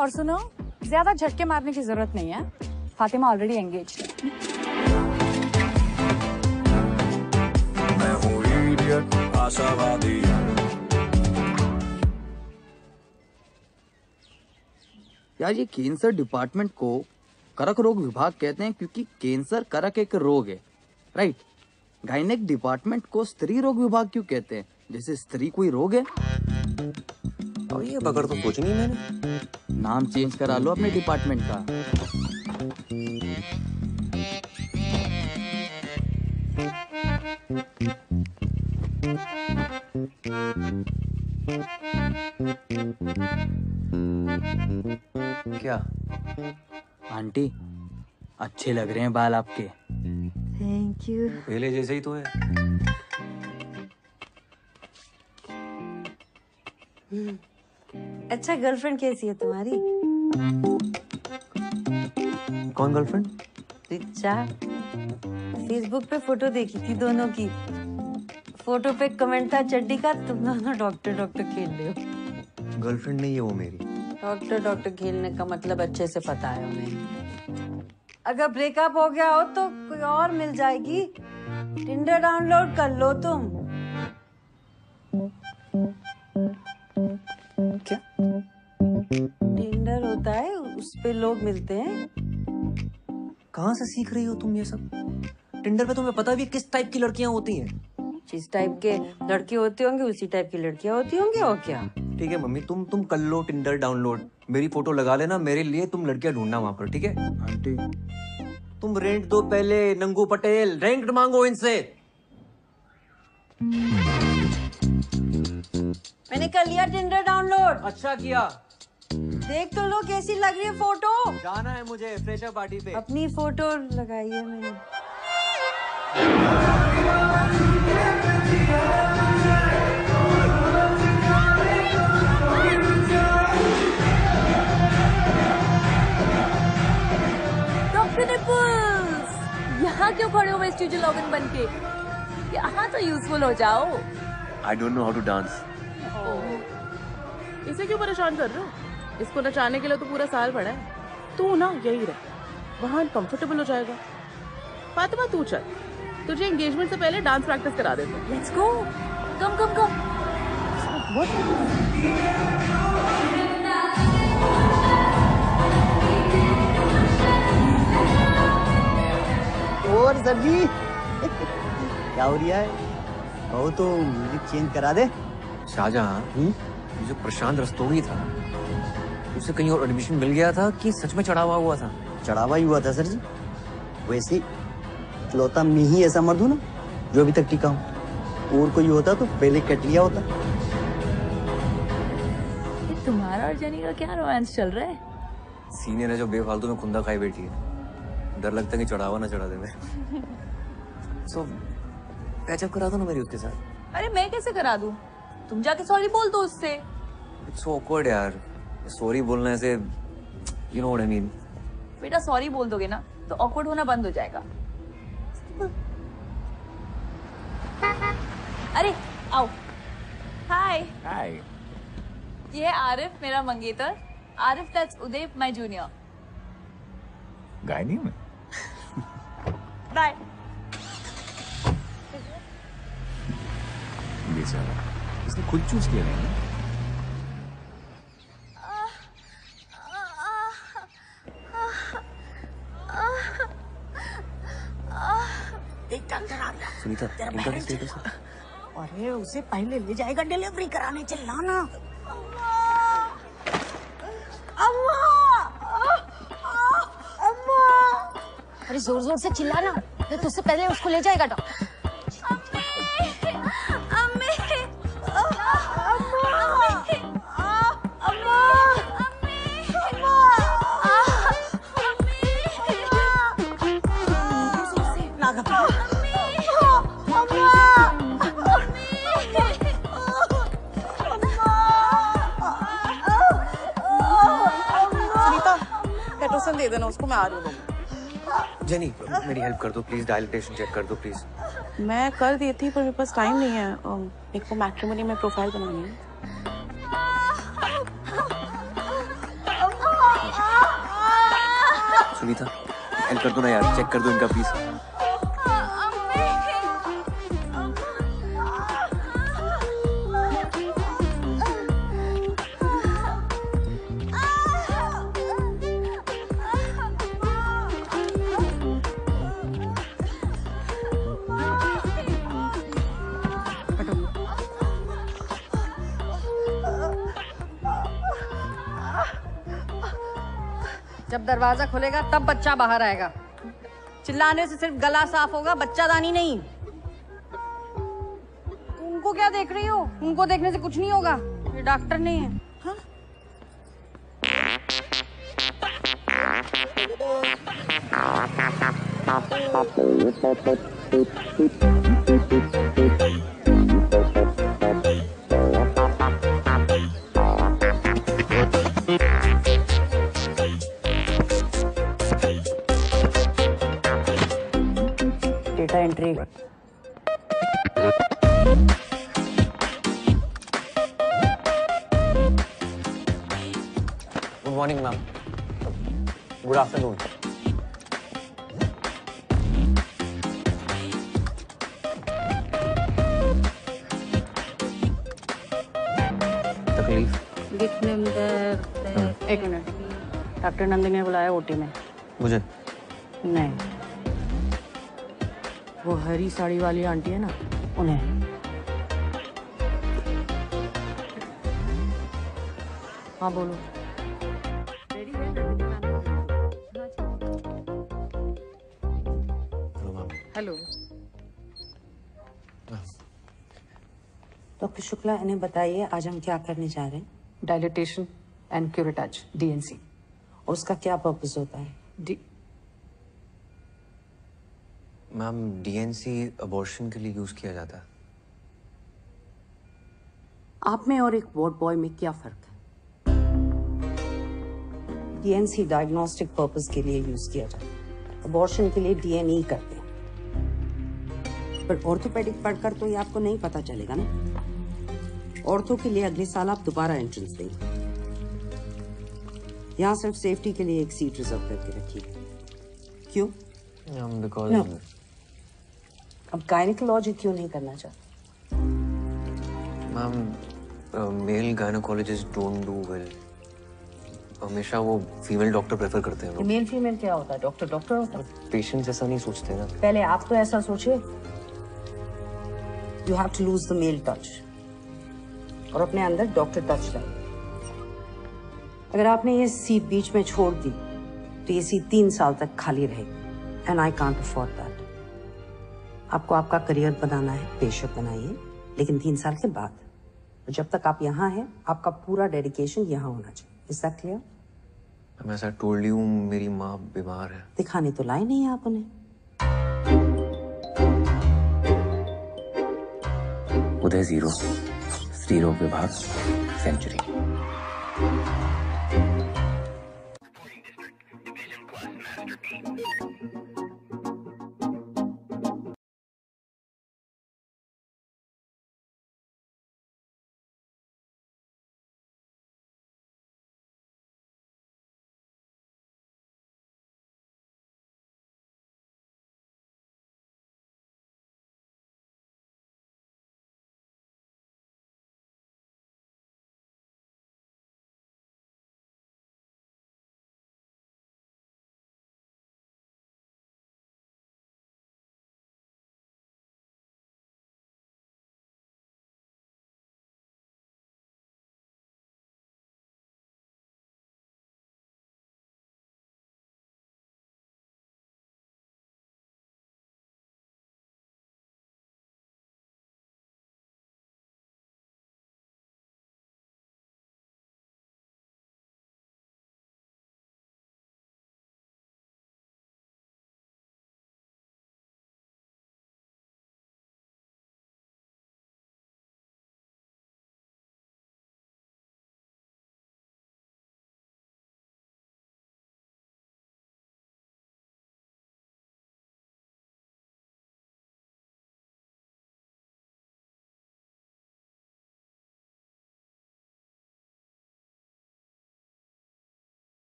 Speaker 12: और सुनो, ज्यादा झटके मारने की जरूरत नहीं है। फातिमा ऑलरेडी एंगेज्ड है।
Speaker 13: मैं हूँ इडियट, आशावादी।
Speaker 2: यार ये कैंसर डिपार्टमेंट को करक रोग विभाग कहते हैं क्योंकि कैंसर करक एक रोग है, राइट? गायनेक डिपार्टमेंट को स्त्री रोग विभाग क्यों कहते हैं? जैसे स्त्री कोई रोग है?
Speaker 1: अब ये बगड़ तो सोची नहीं मैंने।
Speaker 2: नाम चेंज करा लो अपने डिपार्टमेंट का।
Speaker 1: क्या?
Speaker 2: आंटी अच्छे लग रहे हैं बाल आपके।
Speaker 5: Thank you.
Speaker 1: पहले जैसे ही तो है।
Speaker 5: अच्छा, गर्लफ्रेंड कैसी है तुम्हारी?
Speaker 1: कौन गर्लफ्रेंड?
Speaker 5: रिचा। फेसबुक पे फोटो देखी थी दोनों की। फोटो पे कमेंट था चड्डी का, तुम दोनों डॉक्टर खेल रहे हो।
Speaker 1: गर्लफ्रेंड नहीं है वो मेरी।
Speaker 5: डॉक्टर खेलने का मतलब अच्छे से पता है उन्हें। अगर ब्रेकअप हो गया हो तो कोई और मिल जाएगी। टिंडर डाउनलोड कर लो तुम।
Speaker 1: क्या?
Speaker 5: टिंडर होता है, उस पे लोग मिलते हैं।
Speaker 1: कहाँ से सीख रही हो तुम ये सब? टिंडर पे तुम्हें पता भी किस टाइप की लड़कियां होती हैं?
Speaker 5: जिस टाइप के लड़के होते होंगे उसी टाइप की लड़कियां होती होंगी, और क्या।
Speaker 1: ठीक है मम्मी, तुम कर लो टिंडर डाउनलोड, मेरी फोटो लगा लेना मेरे लिए, तुम लड़कियां ढूंढना वहां पर, ठीक है?
Speaker 2: आंटी
Speaker 1: तुम रेंट दो पहले, नंगू पटेल, रेंट मांगो इनसे।
Speaker 5: मैंने कर लिया टिंडर डाउनलोड।
Speaker 1: अच्छा किया।
Speaker 5: देख तो लो कैसी लग रही है फोटो।
Speaker 1: जाना है मुझे फ्रेशर पार्टी पे।
Speaker 5: अपनी फोटो लगाई है मैंने।
Speaker 9: डॉक्टर निपल्स, यहाँ क्यों खड़े हो वेस्टिजियल ऑर्गन बन के? यहाँ तो यूजफुल हो जाओ।
Speaker 1: I don't know how to dance.
Speaker 10: इसे क्यों परेशान कर रहे हो? इसको नचाने के लिए तो पूरा साल पड़ा है। तू ना यही रह, वहाँ कंफर्टेबल हो जाएगा। फातिमा तू चल, तुझे एंगेजमेंट से पहले डांस प्रैक्टिस करा देते हैं।
Speaker 9: लेट्स गो, कम।
Speaker 14: और सर जी क्या हो रहा है? कहो तो म्यूजिक चेंज करा दे।
Speaker 1: शाहजहां, ये जो प्रशांत रस्तोगी था, उसे कहीं और एडमिशन मिल गया था कि सच में चढ़ावा हुआ था?
Speaker 14: चढ़ावा ही हुआ था सर जी। वैसे इकलौता मैं ही ऐसा मर्द हूं ना जो अभी तक टिका हूं। और कोई होता तो पहले कट लिया होता।
Speaker 9: तुम्हारा और जेनी का क्या रोमांस चल रहा है?
Speaker 1: सीनियर है जो बेफालतू में खुंदा खाई बैठी है। डर लगता है कि चढ़ावा ना चढ़ा दे मैं। सो पैचअप करा दो ना मेरी उसके साथ।
Speaker 9: अरे मैं कैसे करा दूं? तुम जाके सॉरी बोल दो उससे।
Speaker 1: इट्स ऑकवर्ड यार, सॉरी बोलने से, you know what I mean.
Speaker 9: बेटा सॉरी बोल दोगे ना तो ऑकवर्ड होना बंद हो जाएगा। अरे आओ। हाय।
Speaker 1: हाय।
Speaker 9: ये है आरिफ, मेरा मंगेतर। Arif that's Uday, my junior.
Speaker 1: Gynae में।
Speaker 9: बाय।
Speaker 1: बेचारा, इसने खुद चूज किया नहीं ना।
Speaker 5: एक डॉक्टर आ गया।
Speaker 1: सुनीता,
Speaker 5: तेरा
Speaker 1: इनका
Speaker 5: parent
Speaker 1: स्टेटस है?
Speaker 5: अरे उसे पहले ले जाएगा डिलीवरी कराने, चिल्लाना। अम्मा! अम्मा!
Speaker 15: अरे जोर जोर से चिल्लाना, तो तुझसे पहले उसको ले जाएगा डॉक्टर।
Speaker 10: पेट्रोसन दे देना उसको, मैं आ रही हूँ।
Speaker 1: जेनी, मेरी हेल्प कर दो प्लीज, डायलिटेशन चेक कर दो प्लीज।
Speaker 10: मैं कर दी थी पर मेरे पास टाइम नहीं है। मेरे को मैट्रिमोनी में प्रोफाइल बनानी है।
Speaker 1: सुनीता, हेल्प कर दो ना यार, चेक कर दो इनका प्लीज।
Speaker 5: जब दरवाजा खुलेगा तब बच्चा बाहर आएगा। चिल्लाने से सिर्फ गला साफ होगा, बच्चादानी नहीं। उनको क्या देख रही हो? उनको देखने से कुछ नहीं होगा, ये डॉक्टर नहीं है। हाँ? Data entry.
Speaker 1: Good morning ma'am. Good afternoon. तकलीफ?
Speaker 5: एक मिनट, डॉक्टर नंदिनी ने बुलाया ओटी में।
Speaker 1: मुझे?
Speaker 5: नहीं, वो हरी साड़ी वाली आंटी है ना, उन्हें। हाँ बोलो। हेलो डॉक्टर शुक्ला, इन्हें बताइए आज हम क्या करने जा रहे हैं।
Speaker 12: Dilatation and curettage, DNC।
Speaker 5: और उसका क्या पर्पस होता है?
Speaker 1: मैम, DNC अबॉर्शन के लिए यूज किया जाता है।
Speaker 5: आप में और एक वार्ड बॉय में क्या फर्क है? DNC डायग्नोस्टिक पर्पस के लिए यूज किया जाता है, अबॉर्शन के लिए DNE करते हैं। पर ऑर्थोपेडिक पढ़कर तो ये आपको नहीं पता चलेगा ना। ऑर्थो के लिए अगले साल आप दोबारा एंट्रेंस देंगे। यहाँ सिर्फ सेफ्टी के लिए एक सीट रिजर्व करके रखिए। क्यों?
Speaker 1: Because
Speaker 5: No. अब गायनिकोलॉजी क्यों नहीं करना चाहते?
Speaker 1: Ma'am, male gynaecologist don't do well. हमेशा वो फीमेल डॉक्टर प्रेफर करते हैं लोग।
Speaker 5: मेल फीमेल क्या होता है? डॉक्टर डॉक्टर होता है।
Speaker 1: पेशेंट्स ऐसा नहीं सोचते ना।
Speaker 5: पहले आप तो ऐसा सोचे। You have to lose the male touch और अपने अंदर डॉक्टर टच लाइए। अगर आपने ये सीट बीच में छोड़ दी तो ये सीट 3 साल तक खाली रहेगी and I can't afford that. आपको आपका करियर बनाना है, बेशक बनाइए, लेकिन 3 साल के बाद। जब तक आप यहाँ हैं, आपका पूरा डेडिकेशन यहाँ होना चाहिए। Is that clear?
Speaker 1: मैं ऐसा टोल्ड यू, मेरी माँ बीमार है।
Speaker 5: दिखाने तो लाए नहीं आप उन्हें।
Speaker 1: उदय 0, स्त्रीरोग विभाग सेंचुरी।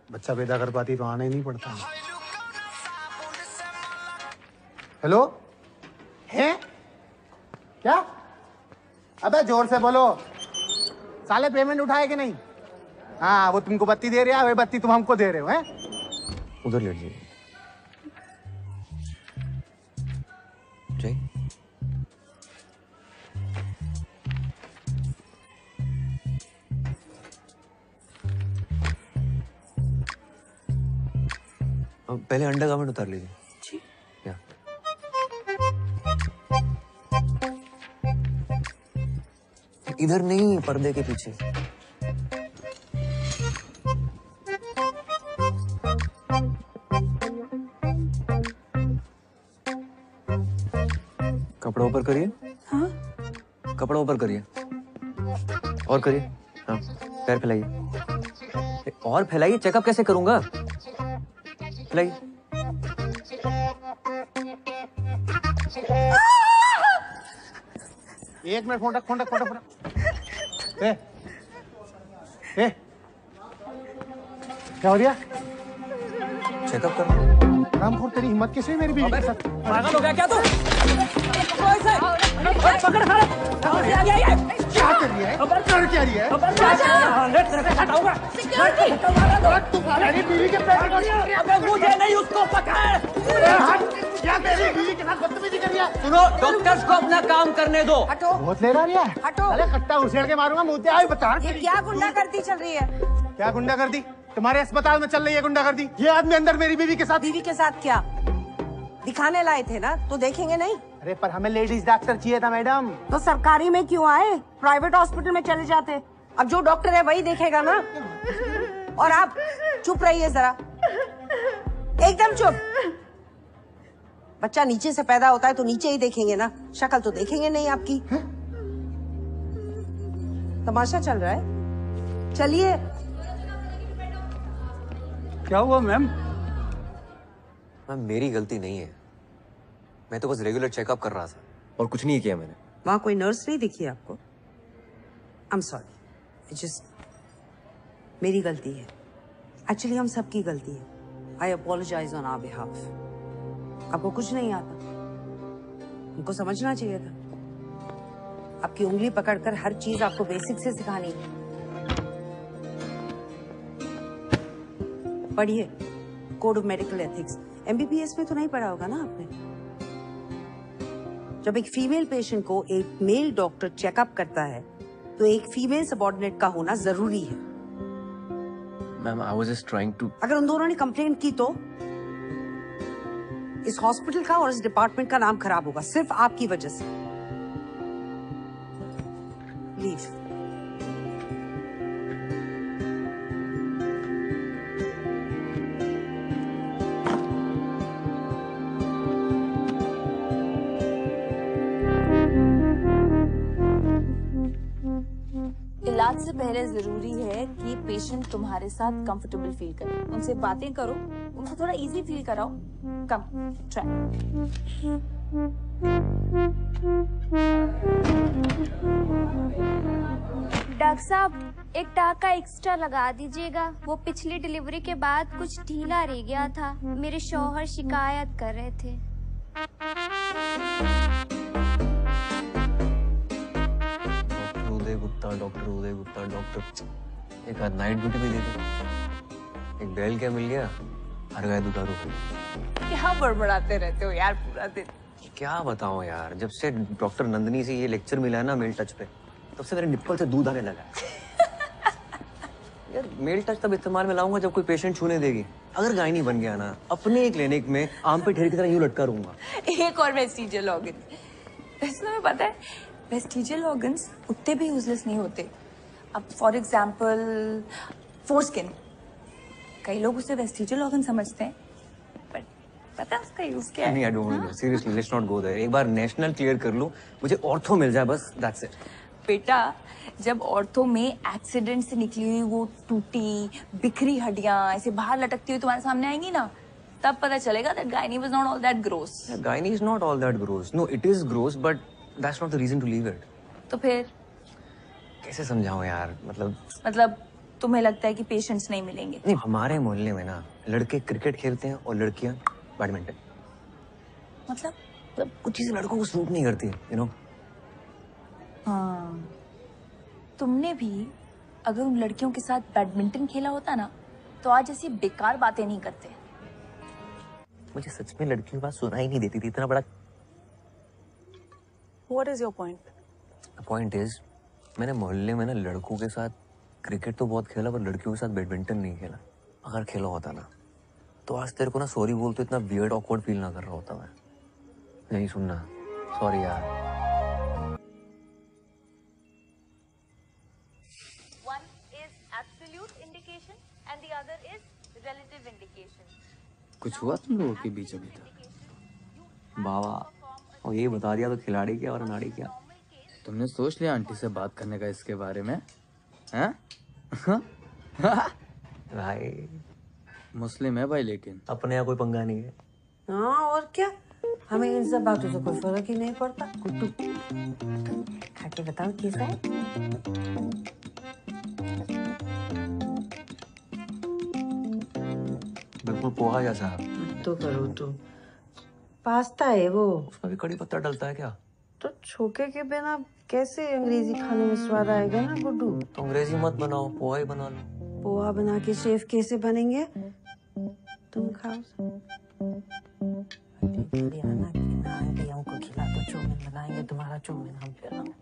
Speaker 8: बच्चा पैदा कर पाती तो आना ही नहीं पड़ता। हेलो, है क्या? अबे जोर से बोलो, साले पेमेंट उठाए कि नहीं? हाँ, वो तुमको बत्ती दे रहा है, वही बत्ती तुम हमको दे रहे हो, हैं?
Speaker 1: उधर लेट जाइए। जय, पहले अंडा गार्मेंट उतार लीजिए। जी। या। इधर नहीं, पर्दे के पीछे। कपड़ा ऊपर करिए। हाँ? कपड़ा ऊपर करिए। और करिए। हाँ, पैर फैलाइए। और फैलाइए, चेकअप कैसे करूंगा? फैलाइए।
Speaker 8: एक मिनट, फोन रख। क्या हो रहा?
Speaker 1: चेकअप कर।
Speaker 8: रामखोर, तेरी हिम्मत कैसे हुई मेरी बीवी के साथ?
Speaker 16: पागल हो गया क्या तू? पकड़ खड़ा।
Speaker 8: क्या कर रही है? कर क्या रही है? मेरी बीवी के पैर,
Speaker 16: अबे मुझे नहीं, उसको पकड़।
Speaker 8: क्या मेरी बीवी के साथ बदतमीजी कर रही है?
Speaker 16: सुनो, डॉक्टर्स को अपना काम करने दो।
Speaker 5: हटो।
Speaker 8: बहुत ले रहा है।
Speaker 5: हटो।
Speaker 8: अरे कट्टा उछेड़ के मारूंगा, मुझे आई बता।
Speaker 5: ये क्या गुंडागर्दी चल रही है?
Speaker 8: क्या गुंडागर्दी? तुम्हारे अस्पताल में चल रही है गुंडागर्दी। ये आदमी अंदर मेरी बीवी के साथ।
Speaker 5: बीवी के साथ क्या? दिखाने लाए थे ना, तो देखेंगे नहीं?
Speaker 8: अरे पर हमें लेडीज डॉक्टर चाहिए था मैडम।
Speaker 5: तो सरकारी में क्यों आए? प्राइवेट हॉस्पिटल में चले जाते। अब जो डॉक्टर है वही देखेगा ना। और आप चुप रहिए जरा, एकदम चुप। बच्चा नीचे से पैदा होता है तो नीचे ही देखेंगे ना, शक्ल तो देखेंगे नहीं आपकी। तमाशा चल रहा है, चलिए।
Speaker 3: क्या हुआ मैम?
Speaker 1: मैम मेरी गलती नहीं है, मैं तो बस रेगुलर चेकअप कर रहा था और कुछ नहीं किया मैंने।
Speaker 5: वहां कोई नर्स नहीं दिखी आपको? आई एम सॉरी, जस्ट मेरी गलती है। एक्चुअली हम सबकी गलती है। आई अपोलोजाइज ऑन आवर बिहाफ। आपको कुछ नहीं आता, उनको समझना चाहिए था। आपकी उंगली पकड़कर हर चीज आपको बेसिक से सिखानी है। पढ़िए code of medical ethics. MBBS में तो नहीं पढ़ा होगा ना आपने? जब एक फीमेल पेशेंट को एक मेल डॉक्टर चेकअप करता है तो एक फीमेल सबऑर्डिनेट का होना जरूरी है।
Speaker 1: Ma'am I was just trying to.
Speaker 5: अगर उन दोनों ने कंप्लेंट की तो इस हॉस्पिटल का और इस डिपार्टमेंट का नाम खराब होगा, सिर्फ आपकी वजह से। लीव।
Speaker 9: इलाज से पहले जरूरी है कि पेशेंट तुम्हारे साथ कंफर्टेबल फील करे। उनसे बातें करो, उनको थोड़ा इजी फील कराओ। कम
Speaker 17: डॉक्टर साहब एक टाका एक्स्ट्रा लगा दीजिएगा, वो पिछली डिलीवरी के बाद कुछ ढीला रह गया था। मेरे शौहर शिकायत कर रहे थे।
Speaker 1: डॉक्टर उदय गुप्ता डॉक्टर। एक आध नाइट ड्यूटी भी दे दो। एक बैल क्या मिल गया, हर गाय दुधारू हुई।
Speaker 9: क्या बड़बड़ाते रहते हो यार पूरा दिन?
Speaker 1: क्या बताऊं यार, जब से डॉक्टर नंदनी से ये लेक्चर मिला है ना मेल टच पे, तब से मेरे निप्पल से दूध आने लगा है। यार मेल टच तब इस्तेमाल में लाऊंगा जब कोई पेशेंट छूने देगी। अगर गायनी बन गया ना, अपने क्लिनिक में आम पे ढेर की तरह यूं लटका रहूंगा।
Speaker 9: एक और वेस्टिजियल ऑर्गन। वैसे तुम्हें पता है वेस्टिजियल ऑर्गन्स उतने भी यूजलेस नहीं होते। अब फॉर एग्जाम्पल फोरस्किन, कई लोग उसे वेस्टिजियल ऑर्गन समझते हैं, बट पता है उसका यूज क्या है?
Speaker 1: नहीं, I don't know, seriously let's not go there. एक बार नेशनल क्लियर कर लूं, मुझे ऑर्थो मिल जाए बस, दैट्स इट।
Speaker 9: बेटा जब ऑर्थो में एक्सीडेंट से निकली हुई वो टूटी बिखरी हड्डियां ऐसे बाहर लटकती हुई तुम्हारे सामने आएंगी ना, तब पता चलेगा that gynae was not all that gross.
Speaker 1: Gynae is not all that gross. No, it is gross, but that's not the reason to leave it.
Speaker 9: तो फिर
Speaker 1: कैसे समझाऊं यार,
Speaker 9: मतलब तुम्हें लगता है कि पेशेंट्स नहीं मिलेंगे?
Speaker 1: नहीं, हमारे मोहल्ले में ना लड़के क्रिकेट खेलते हैं और लड़कियां बैडमिंटन।
Speaker 9: मतलब
Speaker 1: कुछ चीजें लड़कों को सूट नहीं करती, यू नो।
Speaker 9: हाँ, तुमने भी अगर उन लड़कियों के साथ बैडमिंटन खेला होता ना, तो आज ऐसी बेकार बातें नहीं करते।
Speaker 1: मुझे सच में लड़कियों की बात सुनाई नहीं देती थी, इतना बड़ा।
Speaker 10: What is your point?
Speaker 1: The point is, मैंने मोहल्ले में ना लड़कों के साथ क्रिकेट तो बहुत खेला, पर लड़कियों के साथ बैडमिंटन नहीं खेला। अगर खेला होता ना, तो आज तेरे को ना सॉरी बोल तो इतना वियर्ड ऑकवर्ड फील ना कर रहा होता मैं। नहीं सुनना, सॉरी यार।
Speaker 9: One is absolute indication and the other is relative indication.
Speaker 2: कुछ हुआ तुम लोगों के बीच अभी तक?
Speaker 1: बाबा, और ये बता दिया तो खिलाड़ी क्या और अनाड़ी क्या।
Speaker 2: तुमने सोच लिया आंटी से बात करने का इसके बारे में? हैं?
Speaker 1: भाई
Speaker 2: मुस्लिम है भाई, लेकिन
Speaker 1: अपने यहाँ कोई पंगा नहीं है।
Speaker 5: हाँ और क्या, हमें इन सब बातों से कोई फर्क ही नहीं पड़ता। गुड्डू खा के बताओ कैसा है?
Speaker 1: बिल्कुल पोहा जैसा।
Speaker 5: तो करो तो पास्ता है वो,
Speaker 1: उसमें भी कड़ी पत्ता डलता है क्या?
Speaker 5: तो छोके के बिना कैसे अंग्रेजी खाने में स्वाद आएगा ना गुड्डू।
Speaker 1: तो अंग्रेजी मत बनाओ, पोहा ही बना लो।
Speaker 5: पोहा बना के शेफ कैसे बनेंगे? तुम खाओ। आना कि ना हमको खिला दो, चौमिन बनाएंगे, तुम्हारा चौमिन हम खिलाएंगे।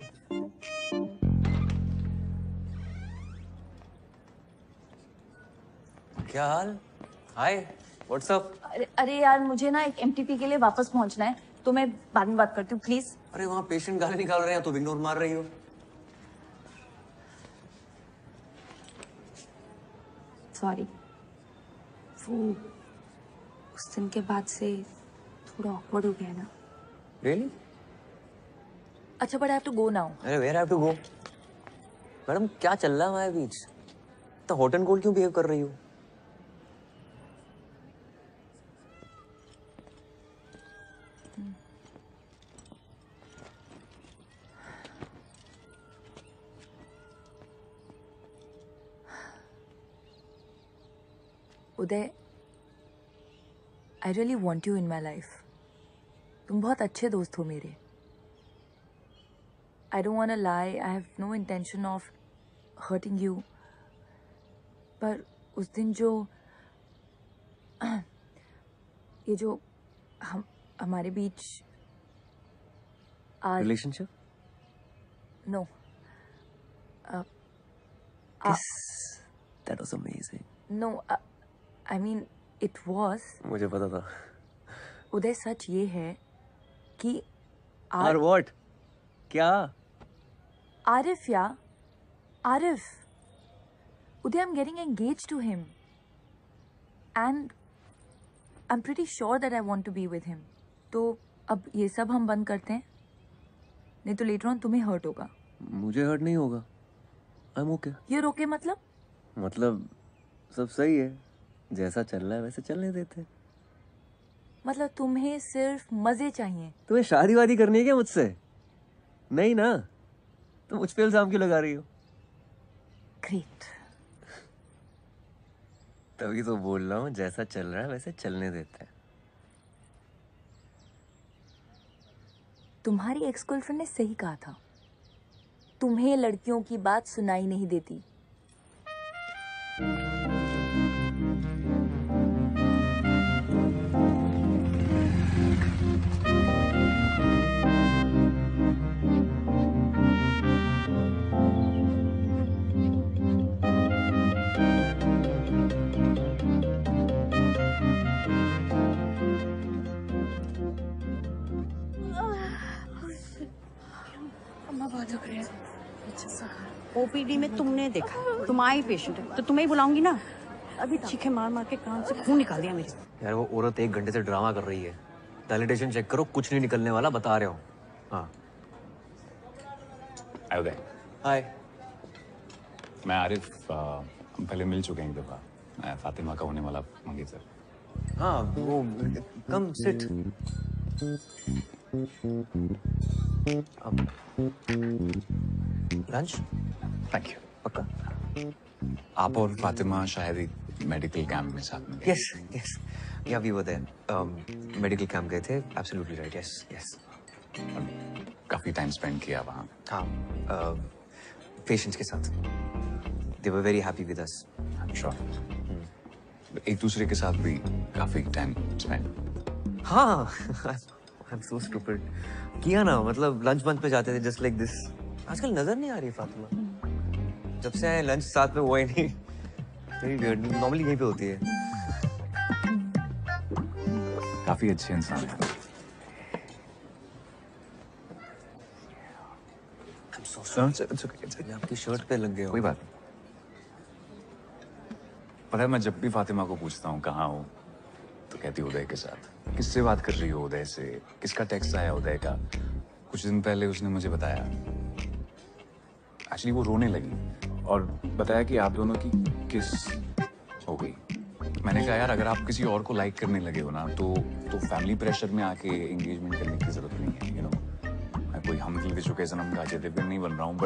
Speaker 1: क्या हाल? हाय, व्हाट्स अप?
Speaker 9: अरे यार मुझे ना एक एमटीपी के लिए वापस पहुंचना है, तो मैं बाद में बात करती हूँ प्लीज।
Speaker 1: अरे वहाँ पेशेंट गाली निकाल रहे हैं तो इग्नोर मार रही हो।
Speaker 9: सॉरी, वो उस दिन के बाद से थोड़ा ऑकवर्ड हो गया ना।
Speaker 1: Really?
Speaker 9: अच्छा but I have to go now.
Speaker 1: अरे where have to go? Madam क्या चल रहा है हमारे बीच? तो हॉट एंड कोल्ड क्यों बिहेव कर रही हो?
Speaker 6: Uday, I really want you in my life. तुम बहुत अच्छे दोस्त हो मेरे. I don't want to lie, I have no intention of hurting you. पर उस दिन जो ये जो हमारे बीच
Speaker 1: relationship?
Speaker 6: No.
Speaker 1: That was amazing.
Speaker 6: No, I mean it was.
Speaker 1: मुझे पता था.
Speaker 6: उदय, सच ये है कि
Speaker 1: और what? क्या?
Speaker 6: आरिफ या आरिफ. उदय, I'm getting engaged to him. And I'm pretty sure that I want to be with him. तो अब ये सब हम बंद करते हैं, नहीं तो later on तुम्हें hurt होगा.
Speaker 1: मुझे hurt नहीं होगा. I'm okay.
Speaker 6: You're okay
Speaker 1: मतलब सब सही है, जैसा चल रहा है वैसे चलने देते.
Speaker 6: मतलब तुम्हें सिर्फ मजे चाहिए.
Speaker 1: तुम्हें शादी वादी करनी है क्या मुझसे? नहीं ना, तो मुझ पे इल्जाम क्यों लगा रही हो?
Speaker 6: ग्रेट.
Speaker 1: तभी तो बोल रहा हूँ, जैसा चल रहा है वैसे चलने देते हैं.
Speaker 6: तुम्हारी एक्स गर्लफ्रेंड ने सही कहा था, तुम्हें लड़कियों की बात सुनाई नहीं देती.
Speaker 5: ओपीडी में तुमने देखा, तुम आई पेशेंट है तो तुम्हें ही बुलाऊंगी ना. अभी चीखे मार मार के कान से खून निकाल दिया मेरे.
Speaker 1: यार वो औरत 1 घंटे से ड्रामा कर रही है. डायलिटेशन चेक करो, कुछ नहीं निकलने वाला, बता रहे हो. हाँ.
Speaker 18: उदय.
Speaker 1: हाय.
Speaker 18: मैं आरिफ, हम पहले मिल चुके हैं एक दफा. मैं फातिमा का होने वाला मंगे सर.
Speaker 1: हाँ वो come sit. Lunch?
Speaker 18: Thank you.
Speaker 1: पक्का?
Speaker 18: आप और फातिमा शायद एक मेडिकल कैंप में साथ में.
Speaker 1: Yes yes, ya we were there. Medical camp गए थे. Absolutely right. Yes yes.
Speaker 18: काफी टाइम स्पेंड किया वहाँ.
Speaker 1: हाँ, पेशेंट्स के साथ. They were very happy with us.
Speaker 18: Sure. एक दूसरे के साथ भी काफी टाइम स्पेंड.
Speaker 1: हाँ. I'm so stupid. किया ना, मतलब लंच बंच पे जाते थे जस्ट लाइक दिस. आजकल नजर नहीं आ रही फातिमा. जब से आए लंच साथ में हुआ ही नहीं. Very weird. नॉर्मली यहीं पे होती है.
Speaker 18: काफी अच्छे इंसान है.
Speaker 1: I'm so sorry. आपकी शर्ट पे लग गया.
Speaker 18: कोई बात नहीं. पता है, मैं जब भी फातिमा को पूछता हूँ कहाँ हो, तो कहती उदय के साथ. किससे बात कर रही हो उदय से? किसका टेक्स्ट आया उदय का? कुछ दिन पहले उसने मुझे बताया. एक्चुअली वो रोने लगी और बताया कि आप दोनों की किस हो गई. मैंने कहा यार, अगर आप किसी और को लाइक करने लगे हो ना तो फैमिली प्रेशर में आके एंगेजमेंट करने की जरूरत नहीं है. यू नो, मैं कोई हम दिल विश्व के सनम का अजय देवगन नहीं बन रहा हूँ.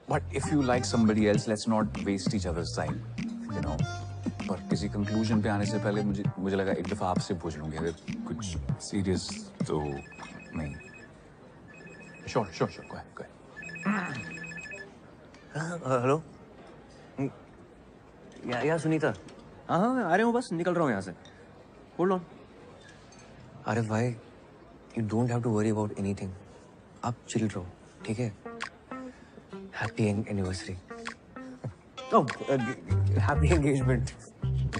Speaker 18: But if you like somebody else, let's not waste each other's time. You know, पर किसी कंक्लूजन पे आने से पहले मुझे लगा एक दफा आपसे पूछ लूंगी. अगर कुछ सीरियस तो नहीं. Sure sure sure. Go
Speaker 1: hello. Ya Sunita. हाँ हाँ, मैं आ रहा हूँ, बस निकल रहा हूँ यहाँ से. Hold on. अरे भाई, you don't have to worry about anything. आप चिल रहो, ठीक है? Happy anniversary. ओह, happy engagement.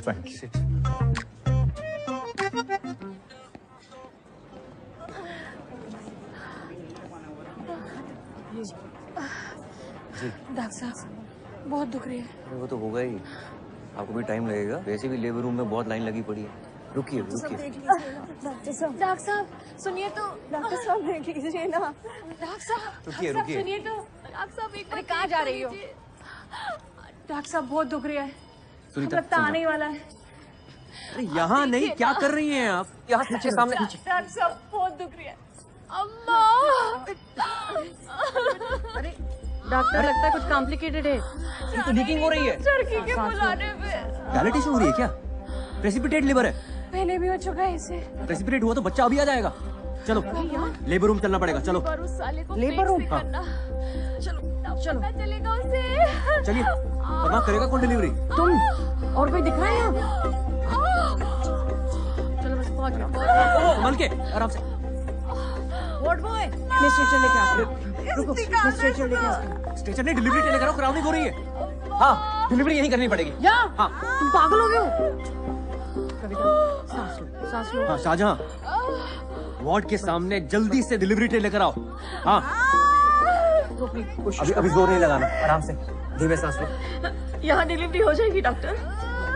Speaker 1: Thank you.
Speaker 4: Doctor साहब, बहुत दुख रही है.
Speaker 1: वो तो होगा ही. आपको भी टाइम लगेगा. वैसे भी लेबर रूम में बहुत लाइन लगी पड़ी है. रुकिए रुकिए.
Speaker 4: डॉक्टर साहब सुनिए तो. डॉक्टर साहब देख लीजिए ना. डॉक्टर साहब
Speaker 1: रुकिए रुकिए.
Speaker 4: सुनिए तो. डॉक्टर साहब एक बार कहाँ जा रही हो? डॉक्टर साहब बहुत दुख रही है.
Speaker 1: सुनीता,
Speaker 4: लगता आने ही वाला है.
Speaker 1: अरे यहाँ नहीं, क्या कर रही हैं आप? यहाँ स्विच के सामने।
Speaker 9: डॉक्टर साहब बहुत दुख रही है। अम्मा।
Speaker 5: अरे डॉक्टर लगता है कुछ कॉम्प्लिकेटेड है।
Speaker 1: ये तो लीकिंग हो रही है।
Speaker 9: चरखी के बुलाने पे।
Speaker 1: डायलिटेशन हो रही है क्या? प्रेसिपिटेट लिवर है।
Speaker 9: पहले भी हो चुका है इसे।
Speaker 1: प्रेसिपिटेट हुआ तो बच्चा अभी आ जाएगा। चलो लेबर रूम चलना पड़ेगा। चलो
Speaker 5: लेबर रूम।
Speaker 1: हाँ।
Speaker 9: चलो चलेगा उसे।
Speaker 1: चलिए, वरना करेगा कौन डिलीवरी?
Speaker 5: तुम और कोई दिख रहा है यहाँ? चलो बस पहुंच गया।
Speaker 1: संभल के, आराम से।
Speaker 5: वार्ड बॉय, मैं स्ट्रेचर लेके आता हूँ। रुको, मैं स्ट्रेचर लेके आता हूँ।
Speaker 1: स्टेशन ने डिलीवरी टेलीग्राफ कराओ, क्राउनिंग हो रही है। हाँ, डिलीवरी यहीं करनी पड़ेगी।
Speaker 5: यहाँ?
Speaker 1: हाँ।
Speaker 5: तुम पागल हो गए हो? सांस लो, सांस लो।
Speaker 1: हाँ शाहजहां, वार्ड के सामने जल्दी से डिलीवरी ट्रे लेकर आओ। हाँ। अभी जोर नहीं लगाना, आराम से, धीमे सांस लो।
Speaker 10: यहाँ डिलीवरी हो जाएगी डॉक्टर?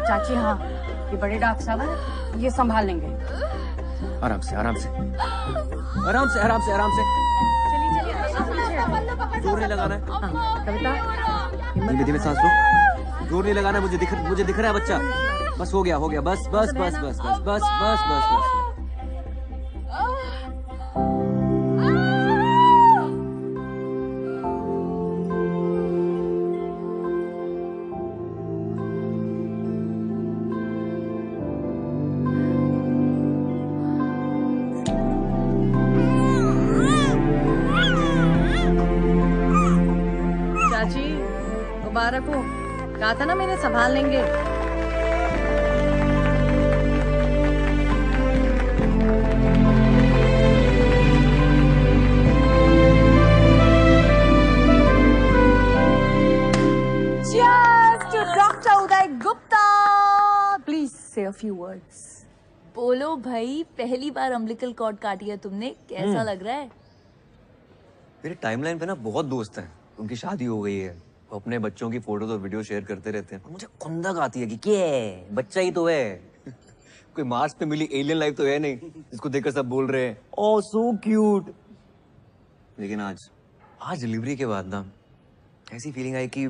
Speaker 12: चाची हाँ, ये बड़े डॉक्टर साहब हैं, ये संभाल लेंगे।
Speaker 1: आराम से, आराम से, आराम से, आराम से, आराम से। जोर नहीं लगाना है।
Speaker 5: कविता,
Speaker 1: धीमे धीमे सांस लो। जोर नहीं लगाना है, मुझे दिख रहा है बच्चा। बस हो गया, बस बस बस बस बस बस बस बस बस।
Speaker 5: चाची मुबारक हो। कहा था ना मैंने संभाल लेंगे।
Speaker 6: Say a few words.
Speaker 9: बोलो भाई, पहली बार अम्बिलिकल कॉर्ड काटी है तुमने, कैसा लग रहा है?
Speaker 1: मेरे टाइमलाइन पे ना बहुत दोस्त हैं, उनकी शादी हो गई है, वो अपने बच्चों की फोटोज और वीडियो शेयर करते रहते हैं। और मुझे खुंदक आती है कि क्या बच्चा ही तो है। कोई मार्स पे मिली एलियन लाइफ तो है नहीं जिसको देखकर सब बोल रहे हैं ओह सो क्यूट। लेकिन आज डिलीवरी के बाद ना ऐसी फीलिंग आई कि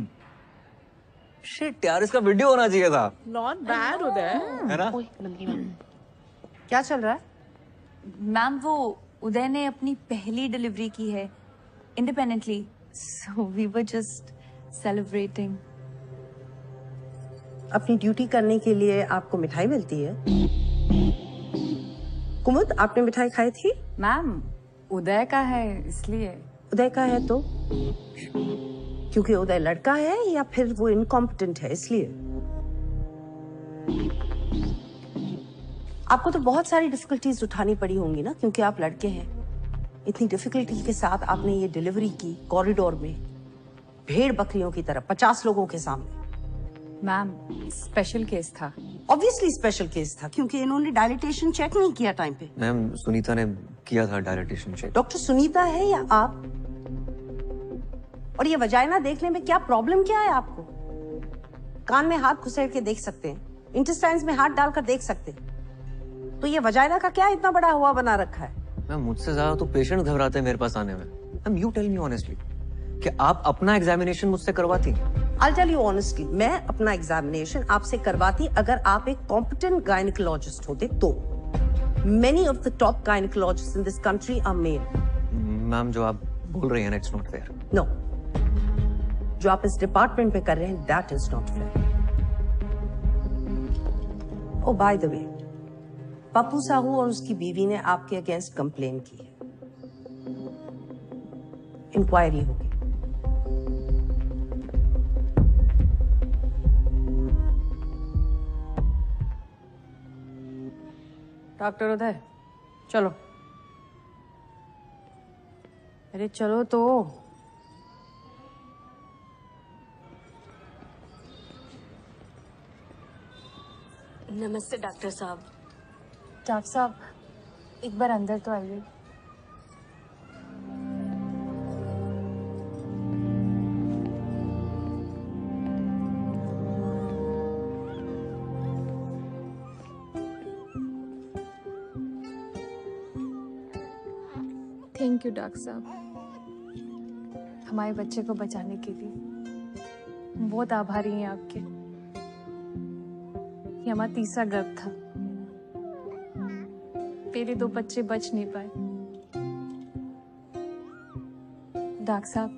Speaker 1: शिट यार, इसका वीडियो होना चाहिए था।
Speaker 10: नॉट बैड उदय,
Speaker 1: है ना?
Speaker 5: क्या चल रहा है?
Speaker 9: मैम वो उदय ने अपनी पहली डिलीवरी की है independently, so we were just celebrating.
Speaker 5: अपनी ड्यूटी करने के लिए आपको मिठाई मिलती है। कुमुद, आपने मिठाई खाई थी?
Speaker 12: मैम उदय का है इसलिए।
Speaker 5: उदय का है तो? क्योंकि उदय लड़का है या फिर वो इनकॉम्पिटेंट है इसलिए? आपको तो बहुत सारी डिफिकल्टीज उठानी पड़ी होंगी ना, क्योंकि आप लड़के हैं। इतनी डिफिकल्टी के साथ आपने ये डिलीवरी की कॉरिडोर में, भेड़ बकरियों की तरह 50 लोगों के सामने।
Speaker 12: मैम स्पेशल केस था।
Speaker 5: ऑब्वियसली स्पेशल केस था, क्योंकि इन्होंने डायलिटेशन चेक नहीं किया टाइम पे।
Speaker 1: मैम सुनीता ने किया था डायलिटेशन चेक।
Speaker 5: डॉक्टर सुनीता है या आप? और ये वजाइना देखने में क्या प्रॉब्लम क्या है आपको? कान में हाथ घुसेड़ के देख सकते हैं, इंटेस्टाइन्स में हाथ डालकर देख सकते हैं, तो ये वजाइना का क्या इतना बड़ा हुआ बना रखा है?
Speaker 1: मैम मुझसे ज्यादा तो पेशेंट घबराते हैं मेरे पास आने में। Ma'am you tell me honestly कि आप अपना एग्जामिनेशन मुझसे करवाती?
Speaker 5: I'll tell you honestly, मैं अपना एग्जामिनेशन आपसे करवाती अगर आप एक कॉम्पिटेंट गायनिकोलॉजिस्ट होते तो। Many of the top gynecologists in this country are male.
Speaker 1: Ma'am जो आप बोल रही हैं ना, it's not fair.
Speaker 5: No. जो आप इस डिपार्टमेंट में कर रहे हैं, that is not fair. Oh, by the way, Pappu Sahu और उसकी बीवी ने आपके अगेंस्ट कंप्लेन की है। इंक्वायरी होगी।
Speaker 12: डॉक्टर उदय चलो। अरे चलो तो।
Speaker 15: नमस्ते डॉक्टर साहब।
Speaker 4: डॉक्टर साहब एक बार अंदर तो आइए। थैंक यू डॉक्टर साहब, हमारे बच्चे को बचाने के लिए। हम बहुत आभारी हैं आपके।
Speaker 7: ये हमारा तीसरा गर्भ था। पहले 2 बच्चे बच नहीं पाए। डॉक्टर साहब,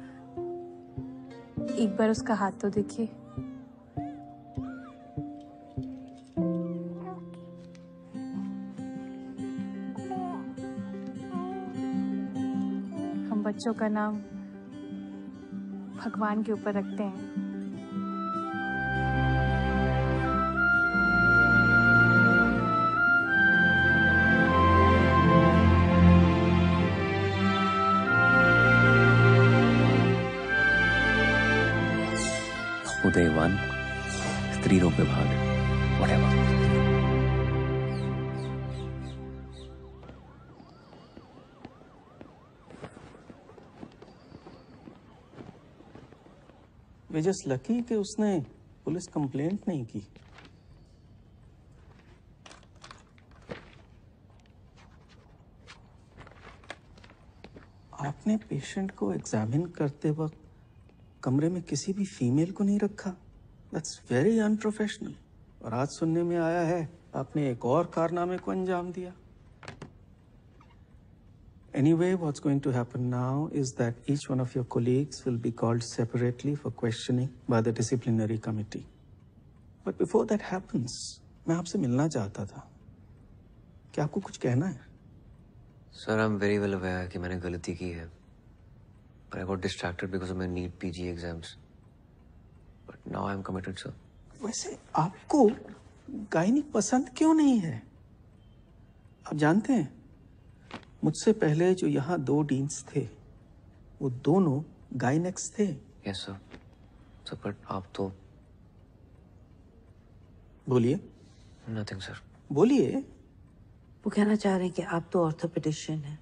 Speaker 7: एक बार उसका हाथ तो देखिए। हम बच्चों का नाम भगवान के ऊपर रखते हैं।
Speaker 1: उदय 1, स्त्री रोग विभाग, whatever.
Speaker 3: वे जस्ट लकी कि उसने पुलिस कंप्लेंट नहीं की। आपने पेशेंट को एग्जामिन करते वक्त कमरे में किसी भी फीमेल को नहीं रखा। That's very unprofessional. और आज सुनने में आया है आपने एक और कारनामे को अंजाम दिया। Anyway, what's going to happen now is that each one of your colleagues will be called separately for questioning by the disciplinary committee. But before that happens, मैं आपसे मिलना चाहता था। क्या आपको कुछ कहना है?
Speaker 1: Sir, I'm very well aware कि मैंने गलती की है। But I got distracted because of my NEET PG exams. But now I'm committed, sir.
Speaker 3: वैसे आपको गायनिक पसंद क्यों नहीं है? आप जानते हैं, मुझसे पहले जो यहाँ 2 डीन्स थे, वो दोनों गायनेक्स थे।
Speaker 1: Yes, sir. Sir, but आप तो
Speaker 3: बोलिए।
Speaker 1: Nothing, sir.
Speaker 3: बोलिए।
Speaker 5: वो कहना चाह रहे हैं कि आप तो ऑर्थोपेडिशियन हैं।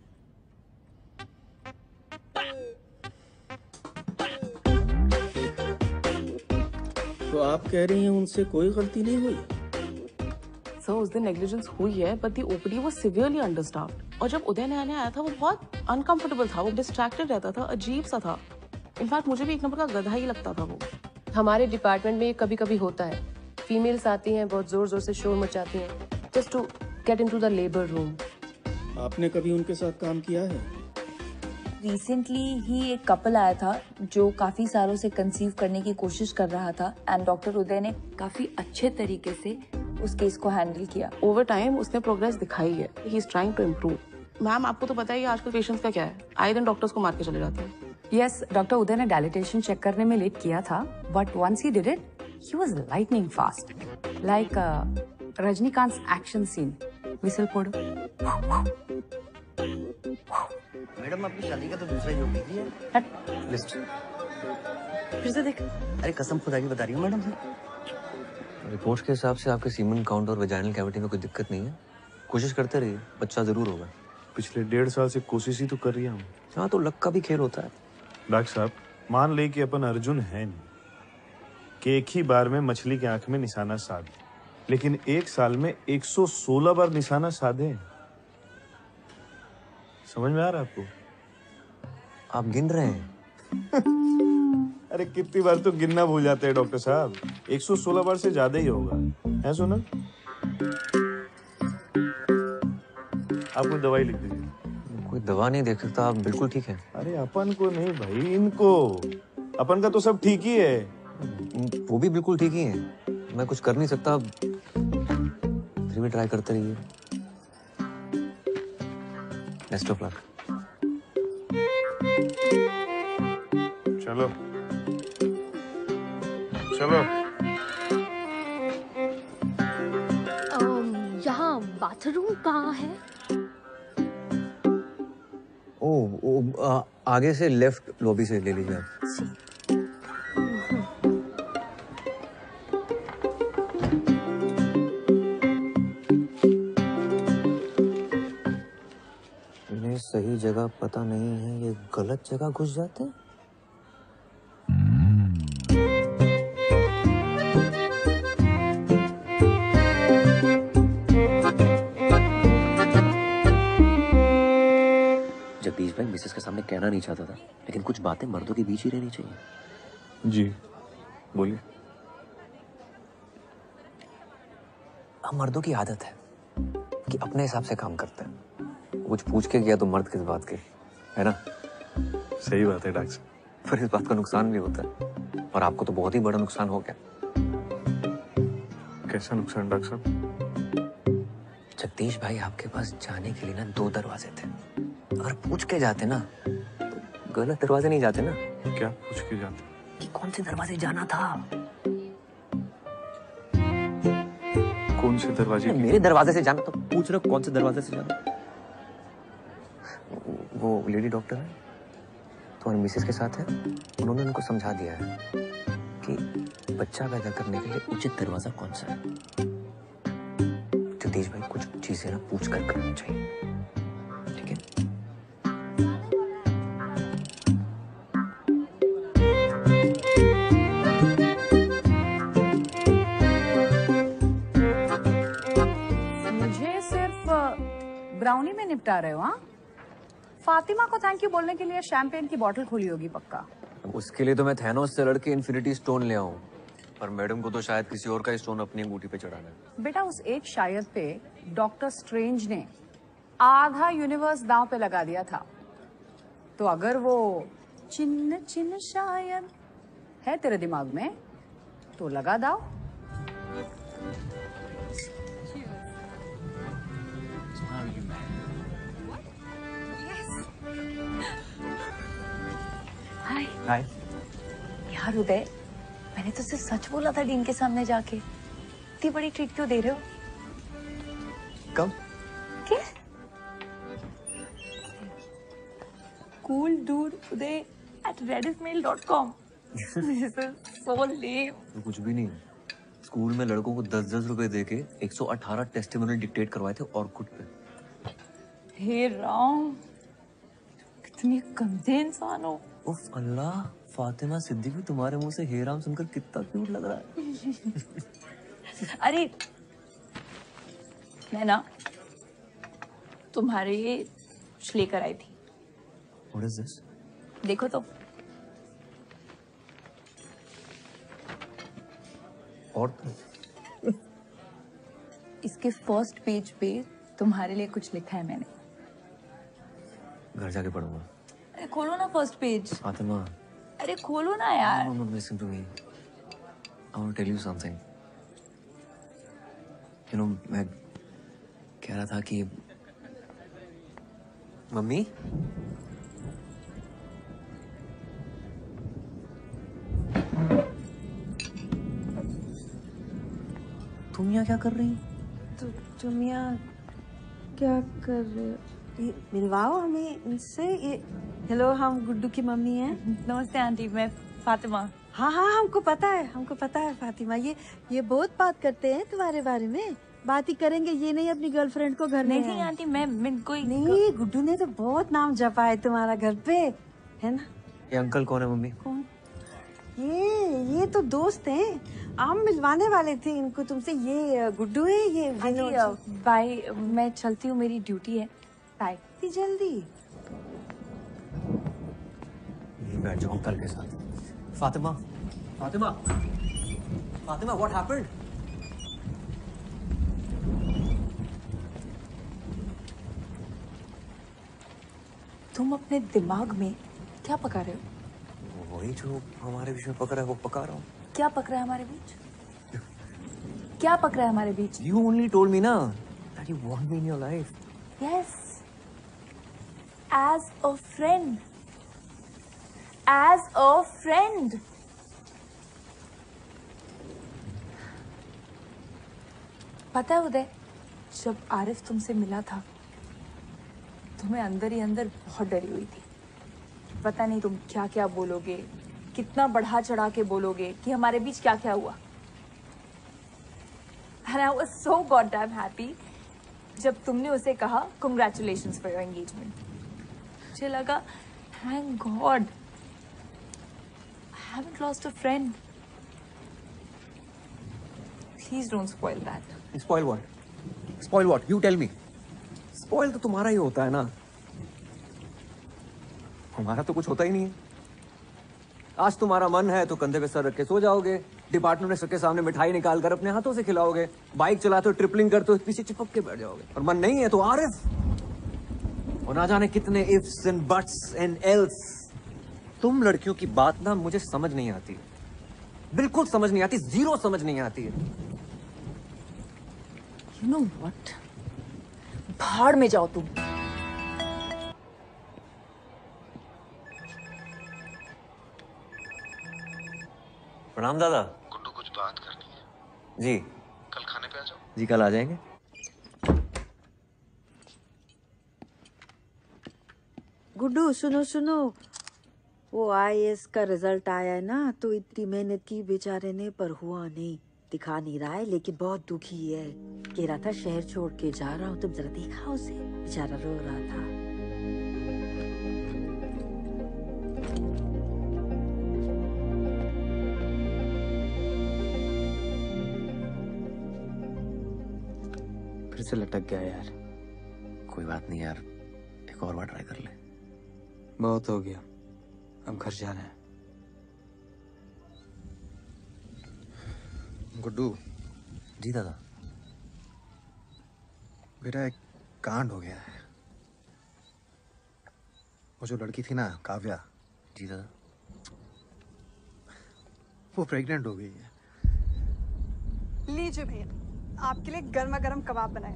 Speaker 3: तो आप कह रही हैं उनसे कोई गलती नहीं हुई?
Speaker 10: सर, उस दिन नेग्लिजेंस हुई है, but the OPD was severely understaffed. और जब उदय नया नया आया था, वो बहुत अनकंफर्टेबल था, वो डिस्ट्रैक्टेड रहता था, अजीब सा था। इनफैक्ट मुझे भी एक नंबर का गधा ही लगता था वो।
Speaker 4: हमारे डिपार्टमेंट में ये कभी कभी होता है। फीमेल्स आती हैं, बहुत जोर जोर से शोर मचाती हैं, just to get into the labour room.
Speaker 3: आपने कभी उनके साथ काम किया है?
Speaker 9: रिसेंटली ही एक कपल आया था जो काफी सालों से कंसीव करने की कोशिश कर रहा था, एंड डॉक्टर उदय ने काफी अच्छे तरीके से उस केस को हैंडल किया।
Speaker 10: ओवर टाइम उसने प्रोग्रेस दिखाई है। He is trying to improve. Ma'am, आपको तो पता ही है आजकल पेशेंट्स का क्या है, आए दिन डॉक्टर्स को मार के चले जाते हैं।
Speaker 12: यस, डॉक्टर उदय ने डायलिटेशन चेक करने में लेट किया था, but once he did it, he was lightning fast, like Rajinikanth action scene. Whistle फोड़ो।
Speaker 14: मैडम, अपनी शादी का तो दूसरा योग लीजिए।
Speaker 1: लिस्ट
Speaker 14: फिर से देख। अरे कसम खुदा की बता रही हूँ मैडम से।
Speaker 1: रिपोर्ट के हिसाब से आपके सीमन काउंट और वेजाइनल कैविटी में कोई दिक्कत नहीं है। कोशिश करते रहिए, बच्चा जरूर होगा।
Speaker 19: पिछले 1.5 साल से कोशिश ही तो कर रही हूँ।
Speaker 1: हाँ, तो लक का भी खेल होता है।
Speaker 19: डॉक्टर साहब, मान ले कि अपन अर्जुन है नहीं कि एक ही बार में मछली की आंख में निशाना साध, लेकिन 1 साल में 116 बार निशाना साधे। समझ में आ रहा है आपको?
Speaker 1: आप गिन रहे हैं?
Speaker 19: अरे कितनी बार तो गिनना भूल जाते हैं डॉक्टर साहब। 116 बार से ज्यादा ही होगा, है सुना? आप कोई दवाई लिख दीजिए।
Speaker 1: कोई दवा नहीं देख सकता, आप बिल्कुल ठीक है।
Speaker 19: अरे अपन को नहीं भाई, इनको। अपन का तो सब ठीक ही है।
Speaker 1: वो भी बिल्कुल ठीक ही है। मैं कुछ कर नहीं सकता, फिर भी ट्राई करते रहिए। Best of luck.
Speaker 19: चलो चलो।
Speaker 15: यहाँ बाथरूम कहाँ है?
Speaker 1: आगे से लेफ्ट लॉबी से ले लीजिए आप। इन्हें सही जगह पता नहीं है, ये गलत जगह घुस जाते हैं। जगदीश भाई मिसेस के सामने कहना नहीं चाहता था, लेकिन कुछ बातें मर्दों के बीच ही रहनी चाहिए।
Speaker 19: जी बोलिए।
Speaker 1: हम मर्दों की आदत है कि अपने हिसाब से काम करते हैं। कुछ पूछ के गया तो मर्द किस बात के, है ना?
Speaker 19: सही बात है डॉक्टर साहब।
Speaker 1: फिर इस बात का नुकसान भी होता है, और आपको तो बहुत ही बड़ा नुकसान हो गया।
Speaker 19: कैसा नुकसान डॉक्टर साहब?
Speaker 1: जगदीश भाई, आपके पास जाने के लिए ना 2 दरवाजे थे। अगर पूछ के जाते ना तो गलत दरवाजे नहीं जाते ना।
Speaker 19: क्या पूछ के जाते?
Speaker 1: कि कौन से दरवाजे जाना था।
Speaker 19: कौन से दरवाजे?
Speaker 1: मेरे दरवाजे से जाना, तो पूछ रहे हो कौन से दरवाजे से जाना। वो लेडी डॉक्टर है, तुम्हारी मिसेस के साथ है। उन्होंने उनको समझा दिया है कि बच्चा पैदा करने के लिए उचित दरवाजा कौन सा है। जगदीश भाई, कुछ चीजें ना पूछ कर करनी चाहिए, ठीक है?
Speaker 12: मुझे सिर्फ ब्राउनी में निपटा रहे हो? हाँ, फातिमा को थैंक यू बोलने के लिए शैंपेन की बोतल खोली होगी पक्का।
Speaker 1: उसके लिए तो मैं थैनोस से लड़के इन्फिनिटी स्टोन ले आऊं, पर मैडम को तो शायद किसी और का स्टोन अपनी अंगूठी पे चढ़ाना है।
Speaker 12: बेटा, उस एक शायर पे डॉक्टर स्ट्रेंज ने आधा यूनिवर्स दांव पे लगा दिया था। तो अगर वो चिन्ह चिन्ह शायर है तेरे दिमाग में तो लगा दाव।
Speaker 9: हाय
Speaker 1: हाय।
Speaker 9: यार उदय, मैंने तो सिर्फ सच बोला था डीन के सामने जाके। इतनी बड़ी ट्रीट क्यों दे रहे हो?
Speaker 1: कब?
Speaker 9: क्या? Cool dude Uday at rediffmail.com. This is so lame.
Speaker 1: तो कुछ भी नहीं, स्कूल में लड़कों को 10-10 रुपए देके 118 टेस्टिमोनियल डिक्टेट करवाए थे ऑर्कुट पे।
Speaker 9: हे राम, कितनी गंदे इंसान हो।
Speaker 1: उफ अल्लाह, फातिमा सिद्दीकी तुम्हारे मुंह से हे राम सुनकर कितना क्यूट लग रहा है।
Speaker 9: अरे मैं ना तुम्हारे लिए कुछ लेकर आई थी।
Speaker 1: What is this?
Speaker 9: देखो तो।
Speaker 1: और
Speaker 9: इसके फर्स्ट पेज पे तुम्हारे लिए कुछ लिखा है मैंने।
Speaker 1: घर जाके पढ़ूंगा।
Speaker 9: अरे खोलो ना फर्स्ट पेज।
Speaker 1: फातिमा,
Speaker 9: अरे खोलो ना यार।
Speaker 1: No, listen to me. I want to tell you something. You know, मैं कह रहा था कि मम्मी, तुम यहाँ क्या कर रही?
Speaker 5: तो तुम यहाँ क्या कर रहे हो? ये मिलवाओ हमें इनसे। ये हेलो, हम गुड्डू की मम्मी हैं।
Speaker 9: नमस्ते आंटी, मैं फातिमा।
Speaker 5: हाँ हाँ, हमको पता है फातिमा। ये बहुत बात करते हैं तुम्हारे बारे में। बात ही करेंगे, ये नहीं अपनी गर्लफ्रेंड को घर में।
Speaker 9: नहीं आंटी, मैं कोई
Speaker 5: नहीं, गुड्डू ने तो बहुत नाम जपा है तुम्हारा घर पे, है ना?
Speaker 1: ये अंकल कौन है मम्मी?
Speaker 5: कौन? ये तो दोस्त हैं। हम मिलवाने वाले थे इनको तुमसे। ये गुड्डू है, ये
Speaker 9: आंटी बाय, मैं चलती हूँ, मेरी ड्यूटी है। बाय।
Speaker 5: जल्दी
Speaker 1: बैठ जाओ अंकल के साथ। Fatima, Fatima, Fatima, what happened?
Speaker 9: तुम अपने दिमाग में क्या पका रहे हो?
Speaker 1: वही जो हमारे बीच में पक रहा है, वो पका रहा हूँ।
Speaker 9: क्या पक रहा है हमारे बीच? क्या पक रहा है हमारे बीच?
Speaker 1: You only told me ना that you want me in your life.
Speaker 9: Yes. As a friend. As a friend. पता है उदय, जब आरिफ तुमसे मिला था तो मैं अंदर ही अंदर बहुत डरी हुई थी। पता नहीं तुम क्या क्या बोलोगे, कितना बढ़ा चढ़ा के बोलोगे कि हमारे बीच क्या क्या हुआ। And I was so goddamn happy जब तुमने उसे कहा congratulations for your engagement. मुझे लगा thank God I haven't lost a friend. Please don't spoil that.
Speaker 1: Spoil what? Spoil what? You tell me. Spoil तो तुम्हारा ही होता है ना, हमारा तो कुछ होता ही नहीं है। आज तुम्हारा मन है तो कंधे पे सर रख के सो जाओगे, डिपार्टमेंट में सबके सामने मिठाई निकाल कर अपने हाथों से खिलाओगे, बाइक चलाते हो ट्रिपलिंग करते हो पीछे चिपक के बैठ जाओगे। और मन नहीं है तो आरिफ, और ना जाने कितने ifs and buts and else. तुम लड़कियों की बात ना मुझे समझ नहीं आती, बिल्कुल समझ नहीं आती, जीरो समझ नहीं आती है।
Speaker 6: You know what? भाड़ में जाओ तुम।
Speaker 1: प्रणाम दादा।
Speaker 8: गुड्डू, कुछ बात करनी है।
Speaker 1: जी
Speaker 8: कल खाने पे आ जाओ।
Speaker 1: जी कल आ जाएंगे।
Speaker 5: गुड्डू सुनो सुनो, वो IAS का रिजल्ट आया है ना, तो इतनी मेहनत की बेचारे ने पर हुआ नहीं। दिखा नहीं रहा है लेकिन बहुत दुखी है। कह रहा था शहर छोड़ के जा रहा हूँ, तुम जरा देखा उसे, बेचारा रो रहा था।
Speaker 2: फिर से लटक गया यार।
Speaker 1: कोई बात नहीं यार, एक और बार ट्राई कर ले।
Speaker 2: बहुत हो गया, अब घर जाना है।
Speaker 8: गुड्डू।
Speaker 1: जी दादा।
Speaker 8: बेटा एक कांड हो गया है। वो जो लड़की थी ना, काव्या।
Speaker 1: जी दादा।
Speaker 8: वो प्रेग्नेंट हो गई है।
Speaker 20: लीजिए भैया, आपके लिए गर्मा गर्म कबाब बनाए,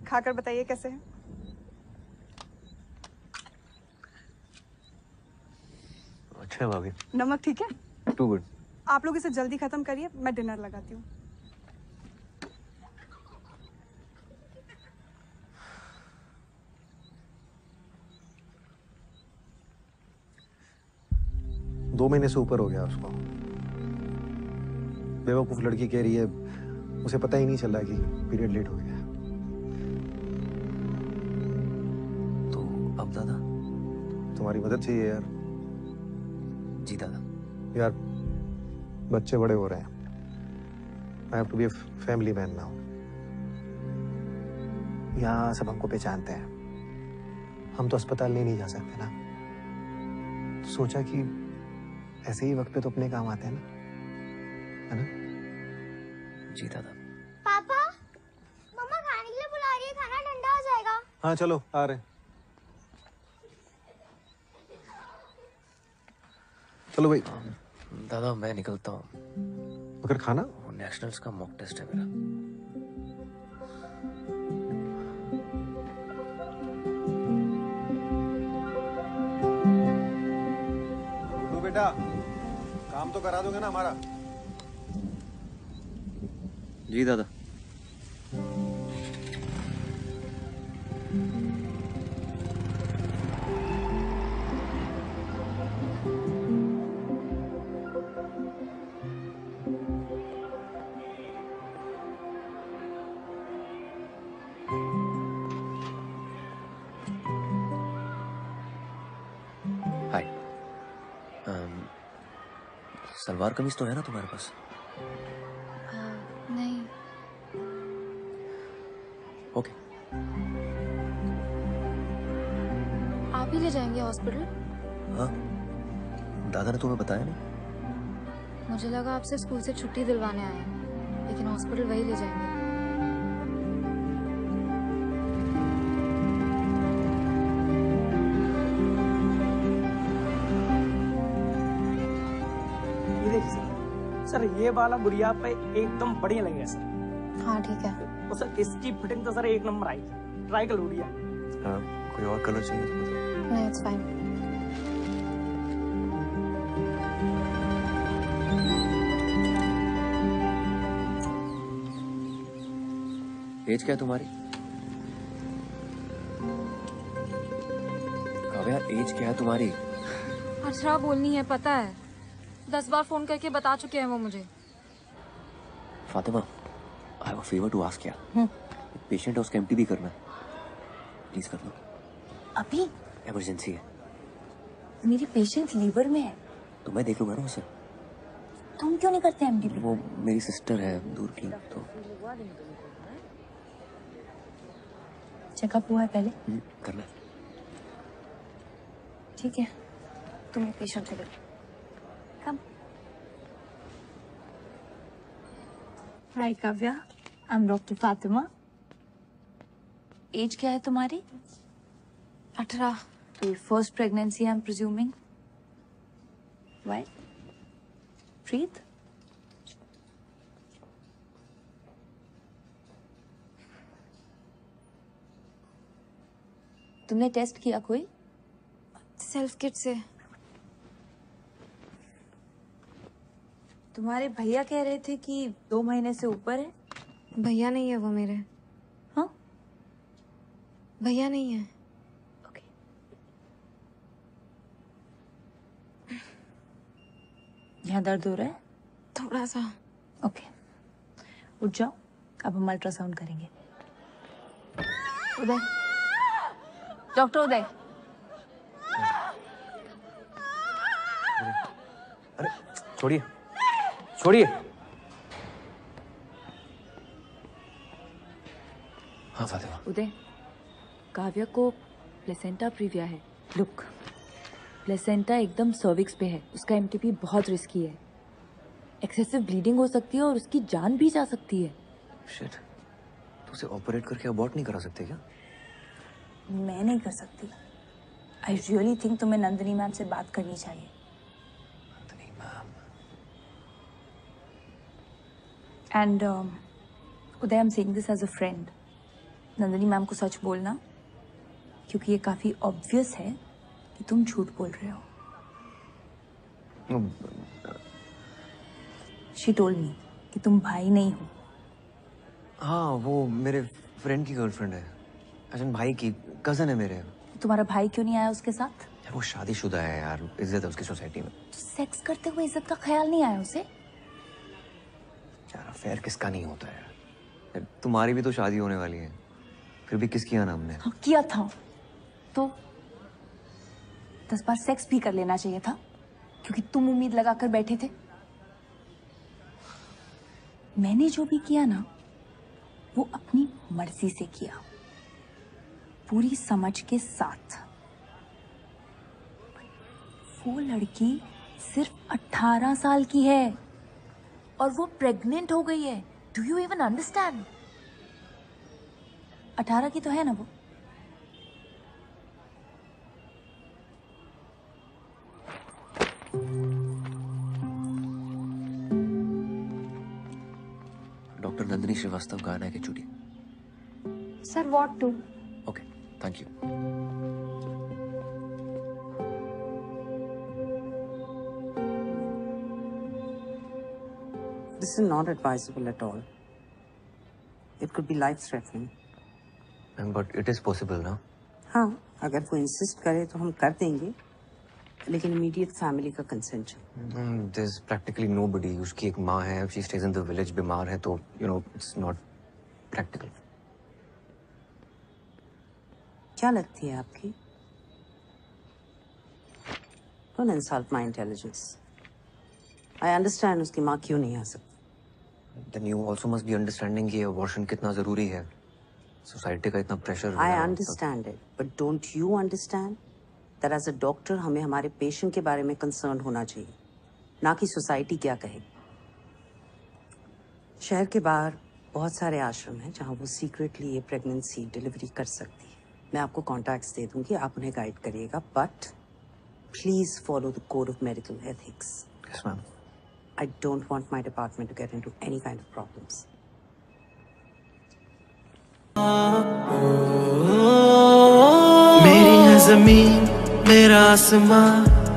Speaker 20: खाकर बताइए कैसे है।
Speaker 1: अच्छा है भाभी।
Speaker 20: नमक ठीक है?
Speaker 1: Too good.
Speaker 20: आप लोग इसे जल्दी खत्म करिए, मैं डिनर लगाती हूँ।
Speaker 8: दो महीने से ऊपर हो गया उसको। बेवकूफ लड़की कह रही है उसे पता ही नहीं चल रहा कि पीरियड लेट हो गया।
Speaker 1: तो अब दादा
Speaker 8: तुम्हारी मदद चाहिए यार।
Speaker 1: जी दादा।
Speaker 8: यार बच्चे बड़े हो रहे हैं। I have to be a family man now। यहाँ सब हमको पहचानते हैं, हम तो अस्पताल नहीं जा सकते ना, तो सोचा कि ऐसे ही वक्त पे तो अपने काम आते हैं ना, है ना?
Speaker 1: जी दादा।
Speaker 17: पापा, मम्मा खाने के लिए बुला रही है, खाना ठंडा हो जाएगा।
Speaker 8: हाँ चलो आ रहे हैं। चलो भाई।
Speaker 1: दादा मैं निकलता हूँ।
Speaker 8: अगर खाना?
Speaker 1: वो नेशनल्स का मॉक टेस्ट है मेरा।
Speaker 8: तो बेटा काम तो करा दोगे ना हमारा?
Speaker 1: जी दादा। हाय। सलवार कमीज तो है ना तुम्हारे पास?
Speaker 17: नहीं।
Speaker 1: ओके।
Speaker 17: आप ही ले जाएंगे हॉस्पिटल?
Speaker 1: हाँ, दादा ने तुम्हें बताया नहीं?
Speaker 17: मुझे लगा आप सिर्फ स्कूल से छुट्टी दिलवाने आए हैं, लेकिन हॉस्पिटल वही ले जाएंगे।
Speaker 16: ये देखिए सर, ये वाला गुड़िया पे एकदम बढ़िया लगेगा सर।
Speaker 17: हाँ ठीक है।
Speaker 16: तो सर इसकी फिटिंग तो सर एक नंबर आई, ट्राई कर गुड़िया।
Speaker 1: हाँ, कोई और कलर चाहिए तो बताओ।
Speaker 17: नहीं, इट्स फाइन।
Speaker 1: एज क्या है तुम्हारी? काव्या एज क्या है तुम्हारी?
Speaker 7: अच्छा बोलनी है, पता है 10 बार फोन करके बता चुके हैं वो मुझे।
Speaker 1: Fatima, I have a favour to ask यार। पेशेंट है, उसका एमटीबी करना है, प्लीज कर लो।
Speaker 9: अभी?
Speaker 1: इमरजेंसी है।
Speaker 9: मेरी पेशेंट लीवर में है।
Speaker 1: तो मैं देख लूंगा ना उसे।
Speaker 9: तुम क्यों नहीं करते एमटीबी?
Speaker 1: वो मेरी सिस्टर है दूर की, तो
Speaker 9: चेकअप हुआ है पहले?
Speaker 1: करना है।
Speaker 9: ठीक है, तुम्हें पेशेंट से कम। Hi Kavya, I am doctor Fatima. Age क्या है तुम्हारी?
Speaker 11: 18।
Speaker 9: तो first pregnancy I am presuming. Why? Breathe. तुमने टेस्ट किया कोई?
Speaker 11: सेल्फ किट से।
Speaker 9: तुम्हारे भैया कह रहे थे कि 2 महीने से ऊपर है।
Speaker 11: भैया नहीं है वो मेरे।
Speaker 9: हाँ?
Speaker 11: भैया नहीं है।
Speaker 9: यहाँ दर्द हो रहा है?
Speaker 11: थोड़ा सा।
Speaker 9: ओके, उठ जाओ, अब हम अल्ट्रासाउंड करेंगे। उदय, डॉक्टर उदय।
Speaker 1: अरे छोड़िए छोड़िए। हाँ फातिमा।
Speaker 6: उदय, काव्या को प्लेसेंटा प्रीविया है।
Speaker 9: लुक, प्लेसेंटा एकदम सर्विक्स पे है, उसका एमटीपी बहुत रिस्की है। एक्सेसिव ब्लीडिंग हो सकती है और उसकी जान भी जा सकती है।
Speaker 1: शिट, तो उसे ऑपरेट करके अबॉर्ट नहीं करा सकते क्या?
Speaker 9: मैं नहीं कर सकती। आई रियली थिंक तुम्हें नंदिनी मैम से बात करनी चाहिए।
Speaker 1: Nandini ma'am.
Speaker 9: And Uday, I am saying this as a friend. Nandini ma'am को सच बोलना, क्योंकि ये काफी ऑब्वियस है कि तुम झूठ बोल रहे हो। शी टोल्ड मी कि तुम भाई नहीं हो।
Speaker 1: हाँ, वो मेरे फ्रेंड की गर्लफ्रेंड है। अजन भाई की कजन है मेरे।
Speaker 9: तुम्हारा भाई क्यों नहीं आया उसके साथ?
Speaker 1: यार वो शादीशुदा है यार, इज्जत है उसकी सोसाइटी में।
Speaker 9: तो सेक्स करते हुए इज्जत का ख्याल नहीं आया उसे?
Speaker 1: यार अफेयर किसका नहीं होता है यार, तुम्हारी भी तो शादी होने वाली है, फिर भी किस किया ना हमने?
Speaker 9: हाँ, किया था तो 10 बार सेक्स भी कर लेना चाहिए था, क्योंकि तुम उम्मीद लगाकर बैठे थे। मैंने जो भी किया ना, वो अपनी मर्जी से किया, पूरी समझ के साथ। वो लड़की सिर्फ 18 साल की है और वो प्रेग्नेंट हो गई है। Do you even understand? 18 की तो है ना वो।
Speaker 1: डॉक्टर नंदिनी श्रीवास्तव गाना के चुड़ी।
Speaker 11: Sir what to?
Speaker 1: Okay, thank you.
Speaker 5: This is not advisable at all. It could be life-threatening.
Speaker 1: But it is possible ना?
Speaker 5: हाँ, अगर वो इंसिस्ट करे तो हम कर देंगे, लेकिन इमीडिएट फैमिली का कंसेंट चाहिए।
Speaker 1: There's practically nobody. उसकी एक माँ है, she stays in the village, बीमार है तो you know it's not practical.
Speaker 5: क्या लगती है आपकी? Don't insult my intelligence. I understand उसकी माँ क्यों नहीं आ सकती।
Speaker 1: Then you also must be understanding कि abortion कितना जरूरी है। सोसाइटी का इतना pressure.
Speaker 5: I understand it, but don't you understand that as a doctor हमें हमारे पेशेंट के बारे में कंसर्न होना चाहिए, ना कि सोसाइटी क्या कहे। शहर के बाहर बहुत सारे आश्रम हैं जहाँ वो सीक्रेटली ये प्रेगनेंसी डिलीवरी कर सकती है। मैं आपको कॉन्टैक्ट्स दे दूंगी, आप उन्हें गाइड करिएगा, but please follow the code of medical ethics.
Speaker 1: Yes, ma'am.
Speaker 5: I don't want my department to get into any kind of problems.
Speaker 21: मेरी है जमीन, मेरा आसमां,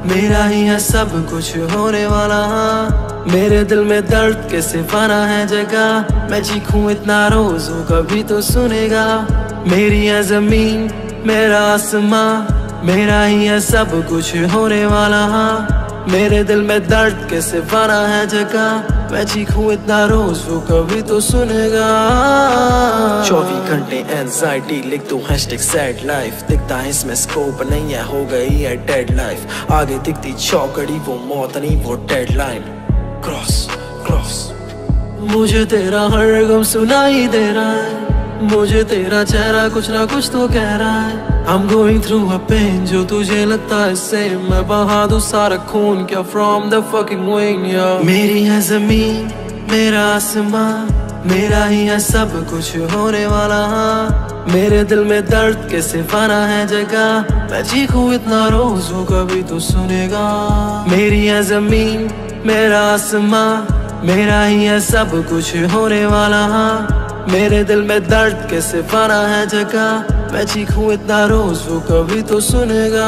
Speaker 21: मेरा ही है सब कुछ होने वाला। मेरे दिल में दर्द के सिफाना है जगह, मैं चीखूं इतना रोज हो कभी तो सुनेगा। मेरी है जमीन, मेरा आसमां, मेरा ही है सब कुछ होने वाला। मेरे दिल में दर्द के सिफाना है जगह, मैं चीखूं इतना रोज वो कभी तो सुनेगा। 24 घंटे एंजाइटी लिख दो #sad life, दिखता है इसमें स्कोप नहीं है, हो गई है डेड लाइफ। आगे दिखती चौकड़ी वो मौत नहीं वो डेडलाइन। क्रॉस क्रॉस मुझे तेरा हर गम सुनाई दे रहा है, मुझे तेरा चेहरा कुछ ना कुछ तो कह रहा है। I'm going through a pain जो तुझे लगता है same, मैं बहा दूं सारा खून क्या from the fucking wing, yo। मेरी है जमीन, मेरा आसमां, मेरा ही है सब कुछ होने वाला। मेरे दिल में दर्द के सिफाना है जगह, मैं चीखूं इतना रोज वो कभी तो सुनेगा। मेरी है जमीन मेरा आसमां, मेरा ही है सब कुछ होने वाला। मेरे दिल में दर्द के सिफाना है जगह, मैं चीखूं इतना रोज वो कभी तो सुनेगा।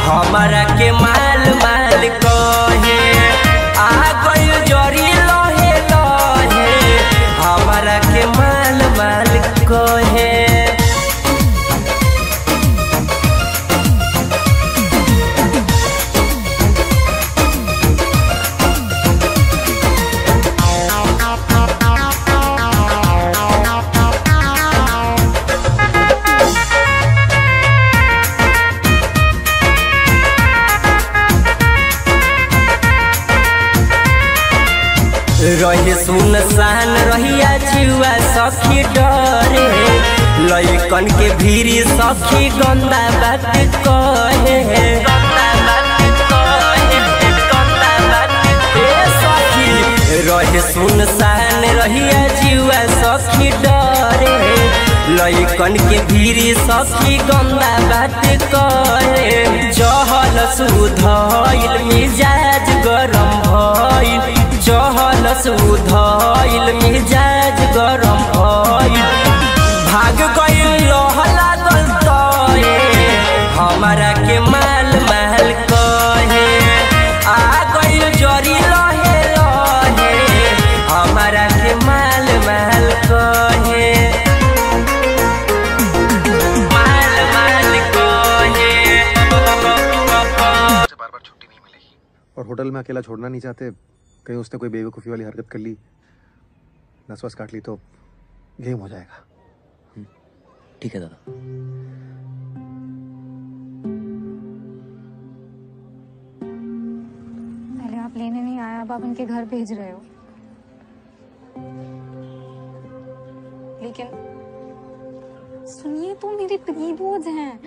Speaker 13: हमारा के माल माल कहे आ गइल जरी लहे लहे, हमारा के माल माल कहे। रहे सुनसान रहिया जुआ सखी डरे, लइकन के भीरी सखी गंदा बात कहे। रहे सुनसान रहिया जुआ सखी डरे, लइकन के भीरी सखी गंदा बात कहे। जहल सुधइल मिजाज गरम भइल, जहल सुधइल मिजाज गरम भइल। भाग गइल लहला दलतए, हमारा के माल माल कहे। आ गइल जरी लहे लहे, हमारा के माल माल कहे। माल माल कहे।
Speaker 8: बार-बार छुट्टी नहीं मिलेगी और होटल में अकेला छोड़ना नहीं चाहते, कहीं उसने कोई बेवकूफ़ी वाली हरकत कर ली, नस वस काट ली तो गेम हो जाएगा।
Speaker 1: ठीक है दादा।
Speaker 11: पहले आप लेने नहीं आए, अब आप उनके घर भेज रहे हो। लेकिन सुनिए तो, मेरी प्री-बोर्ड्स हैं।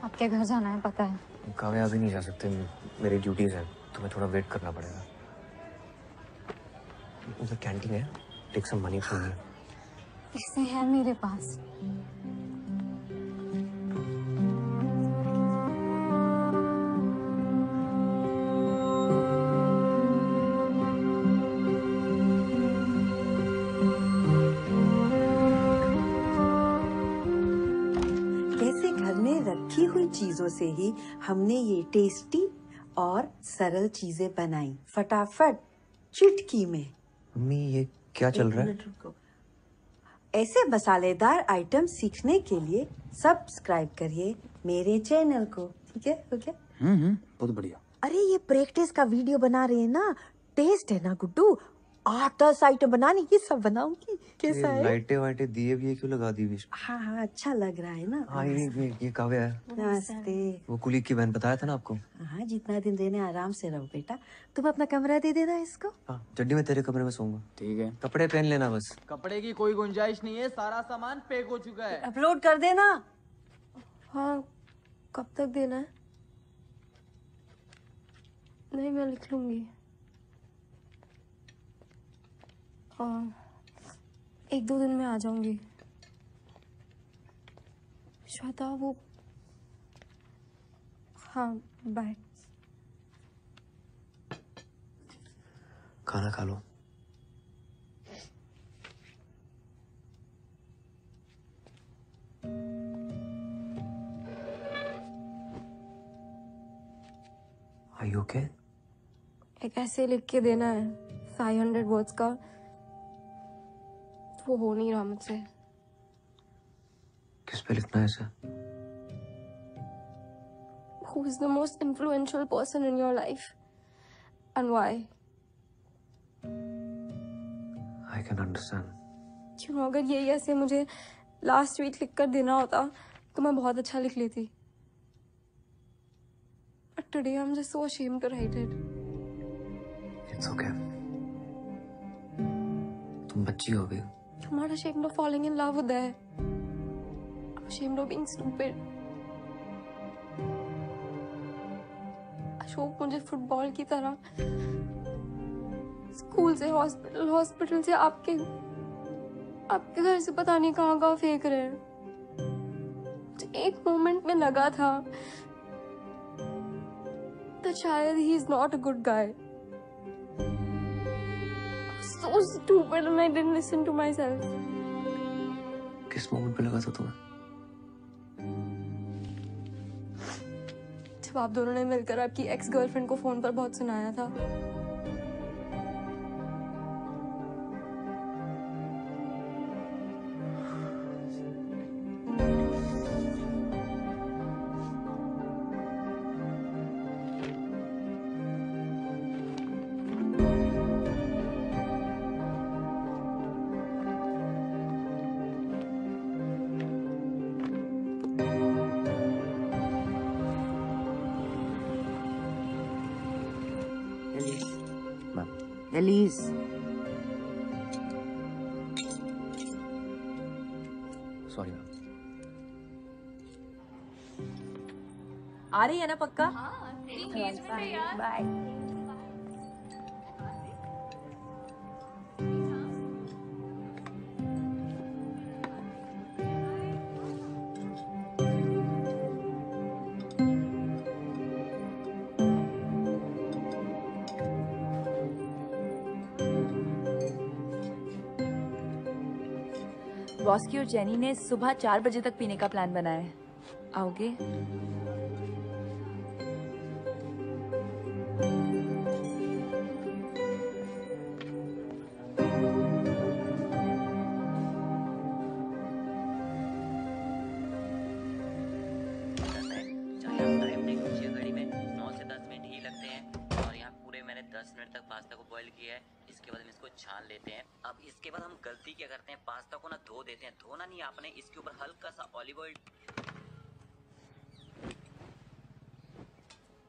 Speaker 11: आपके घर जाना है पता है।
Speaker 1: काव्या अभी नहीं जा सकते, मेरी ड्यूटीज है, तुम्हें थोड़ा वेट करना पड़ेगा। उधर कैंटीन है, take some money from here.
Speaker 11: इससे है मेरे पास।
Speaker 5: कैसे घर में रखी हुई चीजों से ही हमने ये टेस्टी और सरल चीजें बनाई, फटाफट चुटकी में।
Speaker 1: मम्मी ये क्या चल रहा है?
Speaker 5: एक मिनट रुको। ऐसे मसालेदार आइटम सीखने के लिए सब्सक्राइब करिए मेरे चैनल को, ठीक है? हो गया?
Speaker 1: बहुत बढ़िया।
Speaker 5: अरे ये प्रैक्टिस का वीडियो बना रहे हैं ना, टेस्ट है ना गुड्डू, 8-10 आइटम बनाने, ये सब बनाऊंगी। कैसा है?
Speaker 1: लाइटें वाइटें दिए भी क्यों लगा दी बीच?
Speaker 5: हाँ हाँ, अच्छा लग रहा है ना।
Speaker 1: हाँ ये काव्या है।
Speaker 5: नमस्ते।
Speaker 1: वो कुलीग की बहन, बताया था ना आपको।
Speaker 5: हाँ, जितना दिन रहने आराम से रहो बेटा। तुम अपना कमरा दे देना इसको।
Speaker 1: हाँ, चड्डी में तेरे कमरे में सोऊंगा।
Speaker 2: ठीक है।
Speaker 1: कपड़े पहन लेना बस।
Speaker 2: कपड़े की कोई गुंजाइश नहीं है, सारा सामान पैक हो चुका है।
Speaker 5: अपलोड कर देना।
Speaker 4: हाँ, कब तक देना है? नहीं, मैं लिख लूंगी। 1-2 दिन में आ जाऊंगी। श्वेता वो, हाँ बाय।
Speaker 1: खाना खा लो। Are you okay?
Speaker 4: एक ऐसे लिख के देना है 500 वर्ड्स का, वो हो नहीं रहा मुझसे।
Speaker 1: किस पे लिखना है इसे?
Speaker 4: Who is the most influential person in your life and why?
Speaker 1: I can understand.
Speaker 4: क्यों, अगर यही ऐसे मुझे लास्ट वीक लिख कर देना होता तो मैं बहुत अच्छा लिख लेती। But today I'm just so ashamed to write it.
Speaker 1: It's okay. तुम बच्ची हो गई।
Speaker 4: I'm not ashamed of falling in love with her. I'm ashamed of being stupid. Ashok मुझे फुटबॉल की तरह स्कूल से हॉस्पिटल, हॉस्पिटल से आपके घर से पता नहीं कहाँ फेंक रहे हैं। एक मोमेंट में लगा था तो शायद he is not a good guy. So stupid and I didn't listen to myself.
Speaker 1: किस मोमेंट पे लगा था तुम्हें?
Speaker 4: जब आप दोनों ने मिलकर आपकी एक्स गर्लफ्रेंड को फोन पर बहुत सुनाया था।
Speaker 5: Alice,
Speaker 1: sorry ma'am.
Speaker 6: आ रही है ना पक्का?
Speaker 9: बाय।
Speaker 6: बॉस्की और जेनी ने सुबह 4 बजे तक पीने का प्लान बनाया है। आओगे?
Speaker 18: छान लेते हैं। अब इसके बाद हम गलती क्या करते हैं, पास्ता को ना धो देते हैं। धोना नहीं आपने, इसके ऊपर हल्का सा ऑलिव ऑयल।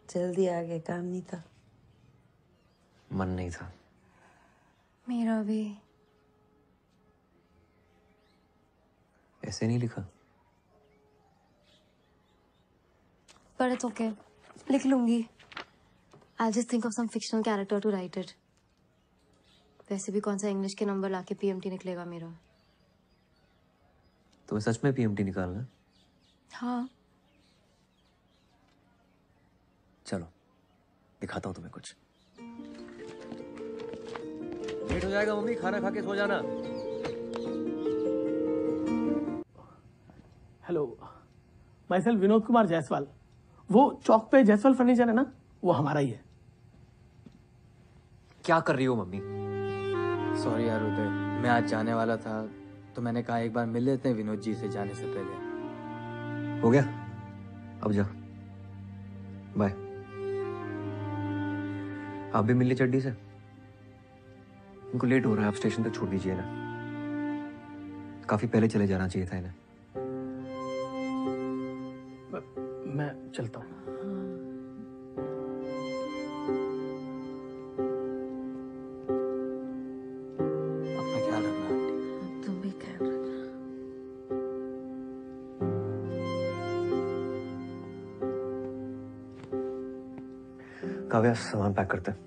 Speaker 5: जल्दी आ गए, काम नहीं था।
Speaker 1: मन नहीं था।
Speaker 4: मेरा भी।
Speaker 1: ऐसे नहीं लिखा।
Speaker 4: But it's okay. लिख लूंगी। I'll just think of some fictional character to write it. वैसे भी कौन सा इंग्लिश के नंबर लाके पीएमटी निकलेगा मेरा।
Speaker 1: तुम्हें सच में पीएमटी निकालना है?
Speaker 4: हाँ।
Speaker 1: चलो दिखाता हूँ तुम्हें कुछ। लेट हो जाएगा मम्मी, खाना खा के सो जाना।
Speaker 16: Hello, my self Vinod Kumar Jaiswal. वो चौक पे जायसवाल फर्नीचर है ना, वो हमारा ही है।
Speaker 1: क्या कर रही हो मम्मी?
Speaker 2: सॉरी यार उदय, मैं आज जाने वाला था तो मैंने कहा एक बार मिल लेते हैं विनोद जी से जाने से पहले।
Speaker 1: हो गया, अब जा। बाय। आप भी मिल ली चड्डी से? उनको लेट हो रहा है, आप स्टेशन तक छोड़ दीजिए ना। काफी पहले चले जाना चाहिए था इन्हें।
Speaker 16: मैं चलता हूँ।
Speaker 1: काव्या, सामान पैक करते हैं।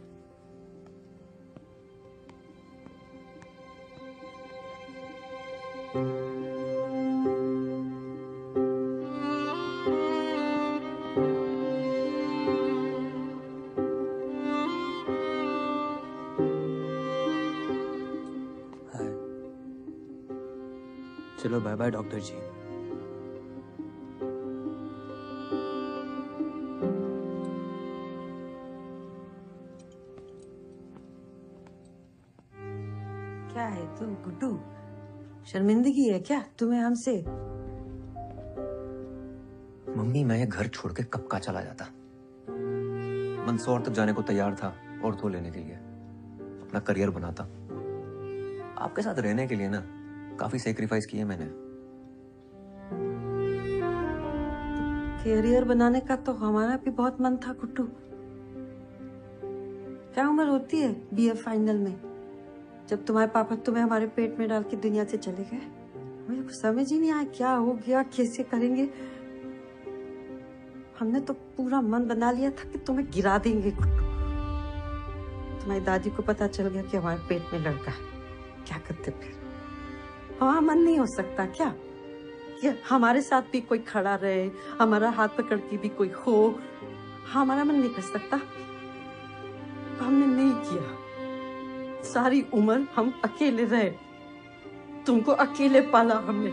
Speaker 2: हाय। चलो बाय बाय डॉक्टर जी।
Speaker 5: क्या है तू गुड्डू, शर्मिंदगी है क्या तुम्हें हमसे?
Speaker 1: मम्मी, मैं ये घर छोड़ के कब का चला जाता। मंदसौर तक जाने को तैयार था ऑर्थो लेने के लिए, अपना करियर बनाता। आपके साथ रहने के लिए ना काफी सेक्रीफाइस किए मैंने।
Speaker 5: करियर बनाने का तो हमारा भी बहुत मन था गुड्डू। क्या उम्र होती है बीए फाइनल में? जब तुम्हारे पापा तुम्हें हमारे पेट में डाल के दुनिया से चले गए, मुझे कुछ समझ ही नहीं आया क्या हो गया, कैसे करेंगे। हमने तो पूरा मन बना लिया था कि तुम्हें गिरा देंगे गुड्डू। तुम्हारी दादी को पता चल गया कि हमारे पेट में लड़का है, क्या करते फिर? हमारा मन नहीं हो सकता क्या कि हमारे साथ भी कोई खड़ा रहे, हमारा हाथ पकड़ के भी कोई हो? हमारा मन नहीं कर सकता। हमने नहीं किया। सारी उम्र हम अकेले रहे, तुमको अकेले पाला हमने,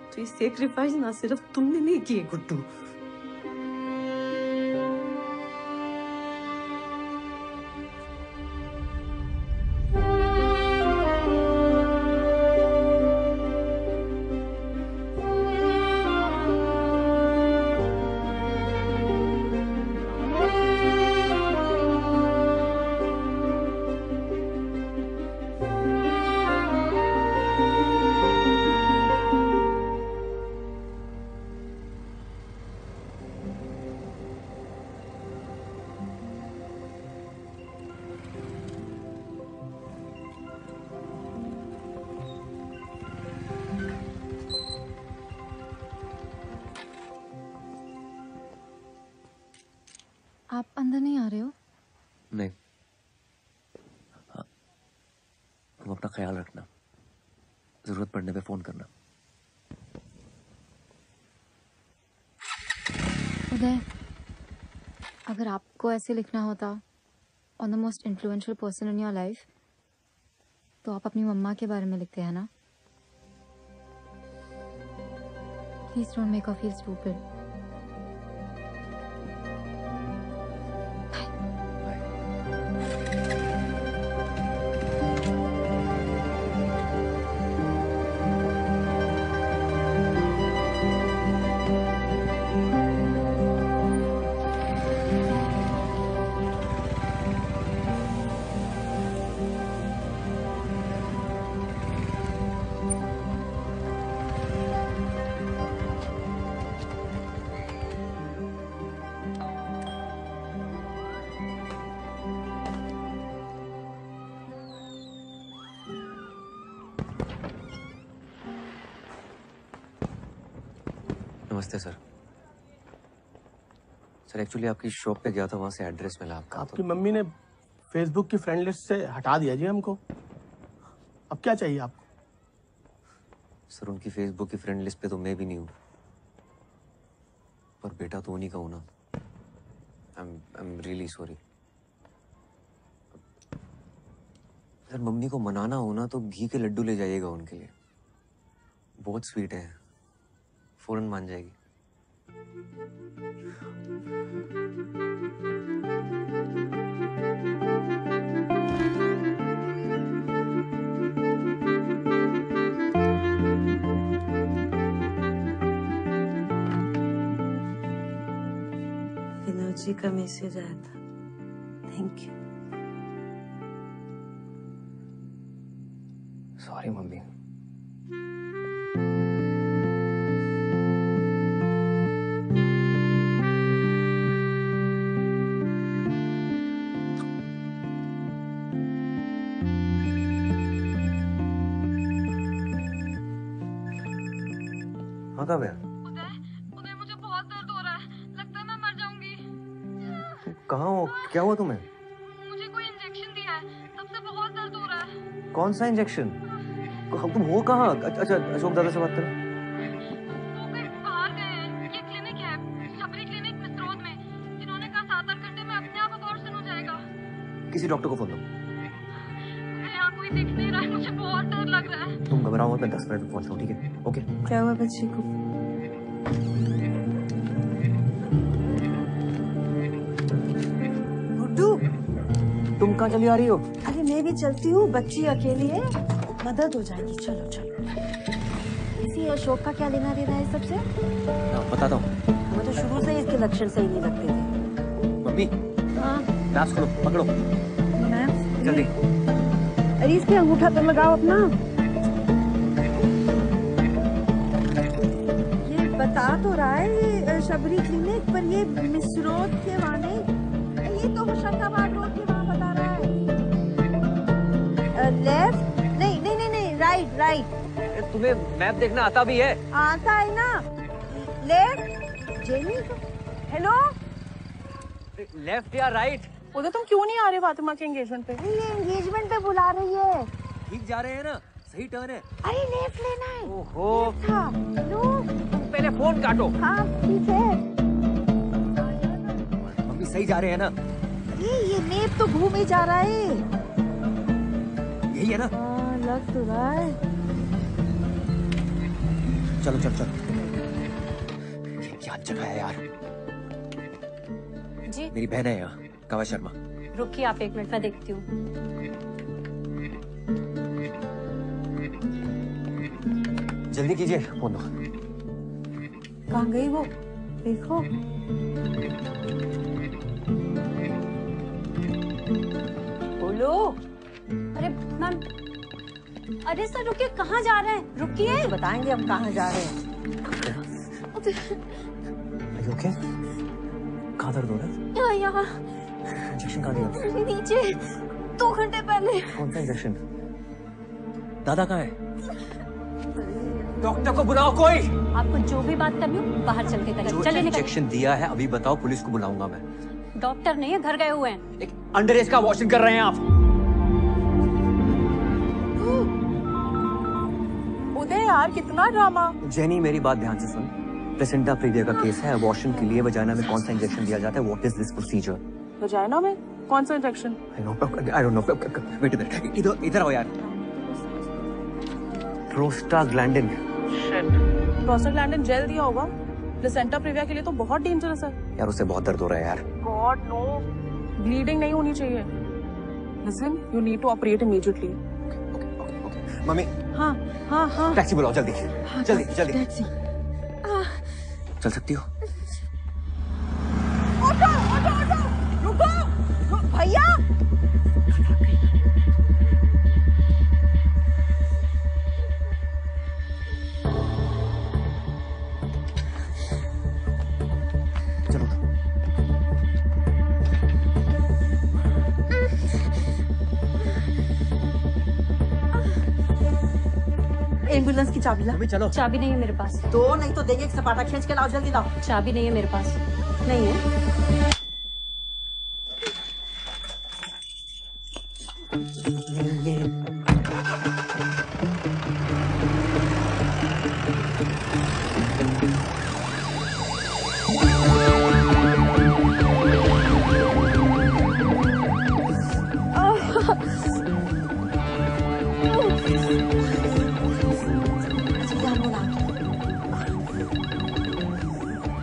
Speaker 5: तो ये सेक्रीफाइस ना सिर्फ तुमने नहीं किए गुड्डू।
Speaker 4: आप अंदर नहीं आ रहे हो?
Speaker 1: नहीं। हाँ, तुम अपना ख्याल रखना, जरूरत पड़ने पे फोन करना।
Speaker 4: उदय, अगर आपको ऐसे लिखना होता on the most influential person in your life, तो आप अपनी मम्मा के बारे में लिखते हैं ना? Please don't make her feel stupid.
Speaker 1: नमस्ते सर। सर एक्चुअली आपकी शॉप पे गया था, वहां से एड्रेस मिला आपका।
Speaker 16: आपकी मम्मी ने फेसबुक की फ्रेंड लिस्ट से हटा दिया जी हमको। अब क्या चाहिए आपको?
Speaker 1: सर उनकी फेसबुक की फ्रेंड लिस्ट पे तो मैं भी नहीं हूँ, पर बेटा तो उन्हीं का हूँ ना। I am really sorry. Sir mummy को मनाना हो ना तो घी के लड्डू ले जाइएगा उनके लिए, बहुत स्वीट है, फौरन मान जाएगी।
Speaker 5: विनोद जी का मैसेज आया था, थैंक यू।
Speaker 1: Sorry mummy. हाँ कब है?
Speaker 7: उदय मुझे बहुत दर्द हो रहा है, लगता है मैं मर जाऊंगी।
Speaker 1: कहाँ हो? क्या हुआ तुम्हें?
Speaker 7: मुझे कोई इंजेक्शन दिया है, तब से बहुत दर्द हो रहा है।
Speaker 1: कौन सा इंजेक्शन? तुम हो कहाँ? अच्छा अशोक दादा से बात करो।
Speaker 7: वो कहीं बाहर गए हैं, ये क्लिनिक है, शबरी क्लिनिक मिसरोद में। जिन्होंने कहा 7-8 घंटे में अपने आप अबॉर्शन हो जाएगा।
Speaker 1: किसी डॉक्टर को फोन दो।
Speaker 7: यहाँ कोई दिख नहीं रहा है, मुझे बहुत डर लग रहा है।
Speaker 1: तुम घबराओ मत, मैं 10 मिनट में पहुंचता हूँ, ठीक है? ओके।
Speaker 5: क्या हुआ बच्चे को? गुड्डू,
Speaker 1: तुम कहाँ चली आ रही हो?
Speaker 5: अरे मैं भी चलती हूँ, बच्ची अकेली है, मदद हो जाएगी। चलो चलो। इसी अशोक का क्या लेना देना है सबसे?
Speaker 1: बताता हूँ।
Speaker 5: हमें तो शुरू से इसके लक्षण सही नहीं लगते थे।
Speaker 1: मम्मी,
Speaker 5: हाँ
Speaker 1: ग्लास खोलो, पकड़ो जल्दी।
Speaker 5: अरे इसके अंगूठा तो लगाओ अपना। ये बता तो रहा है शबरी क्लिनिक, पर ये मिसरोद के वाले, ये तो होशंगाबाद रोड के वहाँ बता रहा है। लेफ्ट नहीं नहीं नहीं नहीं राइट राइट।
Speaker 1: तुम्हें मैप देखना आता भी है?
Speaker 5: आता है ना। लेफ्ट जेनी हेलो
Speaker 1: लेफ्ट या राइट?
Speaker 10: उधर तुम क्यों नहीं आ रहे फातिमा के एंगेजमेंट पे?
Speaker 5: ये एंगेजमेंट पे बुला रही है।
Speaker 1: ठीक जा रहे हैं ना? सही टर्न है।
Speaker 5: अरे लेफ्ट लेना है।
Speaker 1: ओहो
Speaker 5: था लो
Speaker 1: पहले फोन काटो।
Speaker 5: हाँ ठीक है।
Speaker 1: मम्मी सही जा रहे हैं ना?
Speaker 5: ये मैप तो घूम ही जा रहा है।
Speaker 1: यही है ना?
Speaker 5: हाँ लग तो रहा है।
Speaker 1: चलो चलो चलो। ये क्या जगह है यार?
Speaker 15: जी
Speaker 1: मेरी बहन है यहाँ, काव्या शर्मा।
Speaker 15: रुकिए आप 1 मिनट में देखती हूँ।
Speaker 1: जल्दी कीजिए, फोन दो।
Speaker 5: कहाँ गई वो? देखो बोलो।
Speaker 15: अरे मैम, अरे सर रुकिए, कहाँ जा रहे हैं? रुकिए।
Speaker 5: तो बताएंगे हम कहाँ जा रहे हैं।
Speaker 1: ओके? कहाँ दर्द हो रहा है?
Speaker 15: यहाँ
Speaker 1: इंजेक्शन कहाँ दिया?
Speaker 15: नीचे 2 घंटे पहले।
Speaker 1: कौन सा इंजेक्शन? दादा कहाँ है? डॉक्टर को बुलाओ कोई।
Speaker 15: आपको जो भी बात करनी हो बाहर चल के करें।
Speaker 1: जो
Speaker 15: चलिए निकलिए।
Speaker 1: इंजेक्शन दिया है अभी बताओ, पुलिस को बुलाऊंगा मैं।
Speaker 15: डॉक्टर नहीं है, घर गए हुए हैं।
Speaker 1: एक अंडर एज का वॉशिंग कर रहे हैं आप।
Speaker 10: उदय यार कितना ड्रामा।
Speaker 1: जेनी मेरी बात ध्यान से सुन। प्लेसेंटा प्रीविया का केस है। अबॉर्शन के लिए वजाइना में कौन सा इंजेक्शन दिया जाता है? What is this procedure?
Speaker 10: Vagina में कौन सा injection?
Speaker 1: I don't know. Wait इधर इधर आओ यार। प्रोस्टाग्लैंडिन।
Speaker 10: प्रोस्टाग्लैंडिन जेल दिया होगा। प्लेसेंटा प्रीविया के लिए तो बहुत डेंजरस है
Speaker 1: यार, उससे बहुत दर्द हो रहा है यार।
Speaker 10: गॉड नो, ब्लीडिंग नहीं होनी चाहिए। Listen, you need to operate immediately.
Speaker 1: Mummy
Speaker 5: हाँ हाँ हाँ
Speaker 1: टैक्सी बुलाओ जल्दी।
Speaker 5: हाँ,
Speaker 1: जल्दी जल्दी।
Speaker 5: टैक्सी।
Speaker 1: चल सकती हो?
Speaker 5: ऑटो ऑटो ऑटो रुको भैया। एम्बुलेंस की चाबी ला।
Speaker 1: चलो।
Speaker 15: चाबी नहीं है मेरे पास।
Speaker 5: दो नहीं तो देंगे, एक सपाटा खींच के लाओ, जल्दी लाओ।
Speaker 15: चाबी नहीं है मेरे पास।
Speaker 5: नहीं है।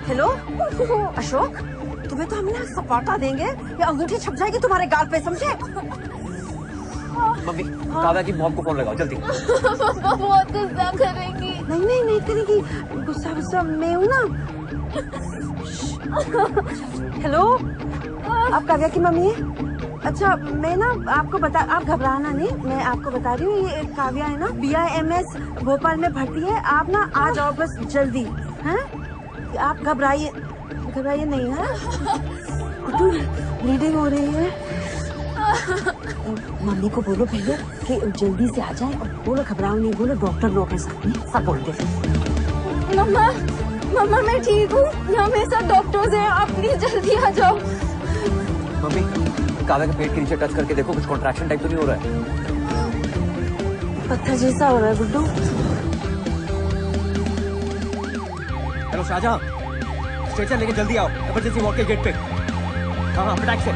Speaker 5: हेलो अशोक, तुम्हें तो हम ना सपाटा देंगे, ये अंगूठी छप जाएगी तुम्हारे गाल पे, समझे?
Speaker 1: मम्मी काव्या की मॉम को फोन लगाओ जल्दी।
Speaker 15: बहुत गुस्सा करेंगी।
Speaker 5: नहीं नहीं नहीं करेगी, गुस्सा गुस्सा मैं हूँ ना। हेलो, आप काव्या की मम्मी है? अच्छा मैं ना आपको बता, आप घबराना नहीं, मैं आपको बता रही हूँ, ये काव्या है ना BIMS भोपाल में भर्ती है। आप ना आ जाओ बस जल्दी, हैं? आप घबराइए नहीं है। ब्लीडिंग हो रही है। मम्मी को बोलो पहले कि जल्दी से आ जाए, और बोलो घबराओ नहीं, बोलो डॉक्टर लोग हैं साथ में, सब बोलते हैं।
Speaker 15: मम्मा मम्मा मैं ठीक हूँ, यहाँ मेरे साथ डॉक्टर्स हैं, आप प्लीज जल्दी आ जाओ।
Speaker 1: मम्मी काव्या के पेट के नीचे टच करके देखो, कुछ कॉन्ट्रैक्शन टाइप तो नहीं हो रहा है?
Speaker 5: पत्थर जैसा हो रहा है गुड्डू।
Speaker 1: हेलो शाहजहां, स्ट्रेचर लेके जल्दी आओ, इमरजेंसी वार्ड के गेट पे। हाँ फटाक से।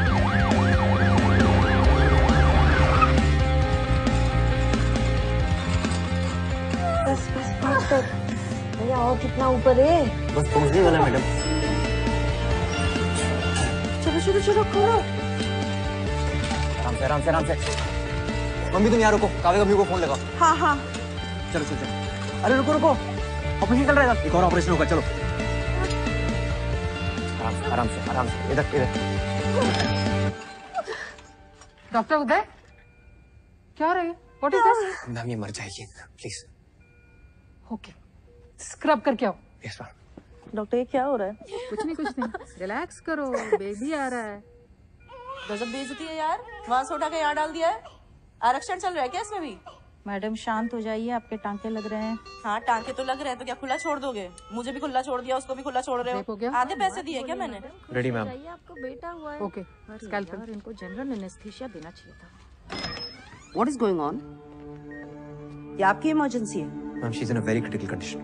Speaker 5: बस भैया और कितना ऊपर है?
Speaker 1: बस पहुंचने वाला मैडम।
Speaker 5: चलो चलो खोलो।
Speaker 1: आराम से। मम्मी तुम यहाँ रुको, काव्या मम्मी को फोन लगाओ।
Speaker 5: हाँ हाँ
Speaker 1: चलो। अरे रुको, ऑपरेशन चल रहा है, एक और ऑपरेशन होगा, चलो। आराम से, इधर।
Speaker 12: डॉक्टर उदय, क्या रहे? What is this?
Speaker 1: मैम ये मर जाएगी, प्लीज।
Speaker 12: ओके, स्क्रब करके आओ।
Speaker 1: Yes ma'am.
Speaker 10: डॉक्टर ये क्या हो रहा है?
Speaker 12: कुछ नहीं, रिलैक्स करो, बेबी आ रहा है।
Speaker 10: गजब बेइज्जती है यार, वहां से उठा के यहाँ डाल दिया है। आरक्षण चल रहा है क्या इसमें भी?
Speaker 3: मैडम शांत हो जाइए, आपके टांके लग रहे हैं।
Speaker 10: हाँ टांके तो लग रहे हैं, तो क्या खुला छोड़ दोगे? मुझे भी खुला छोड़ दिया, उसको भी खुला छोड़ रहे हो। आधे पैसे दिए क्या मैंने?
Speaker 1: Ready ma'am.
Speaker 3: आपको बेटा हुआ है। Okay, scalpel. इनको जनरल एनेस्थीसिया देना चाहिए था।
Speaker 5: What is going on? ये आपकी इमरजेंसी है?
Speaker 1: Ma'am, she is in a very critical condition.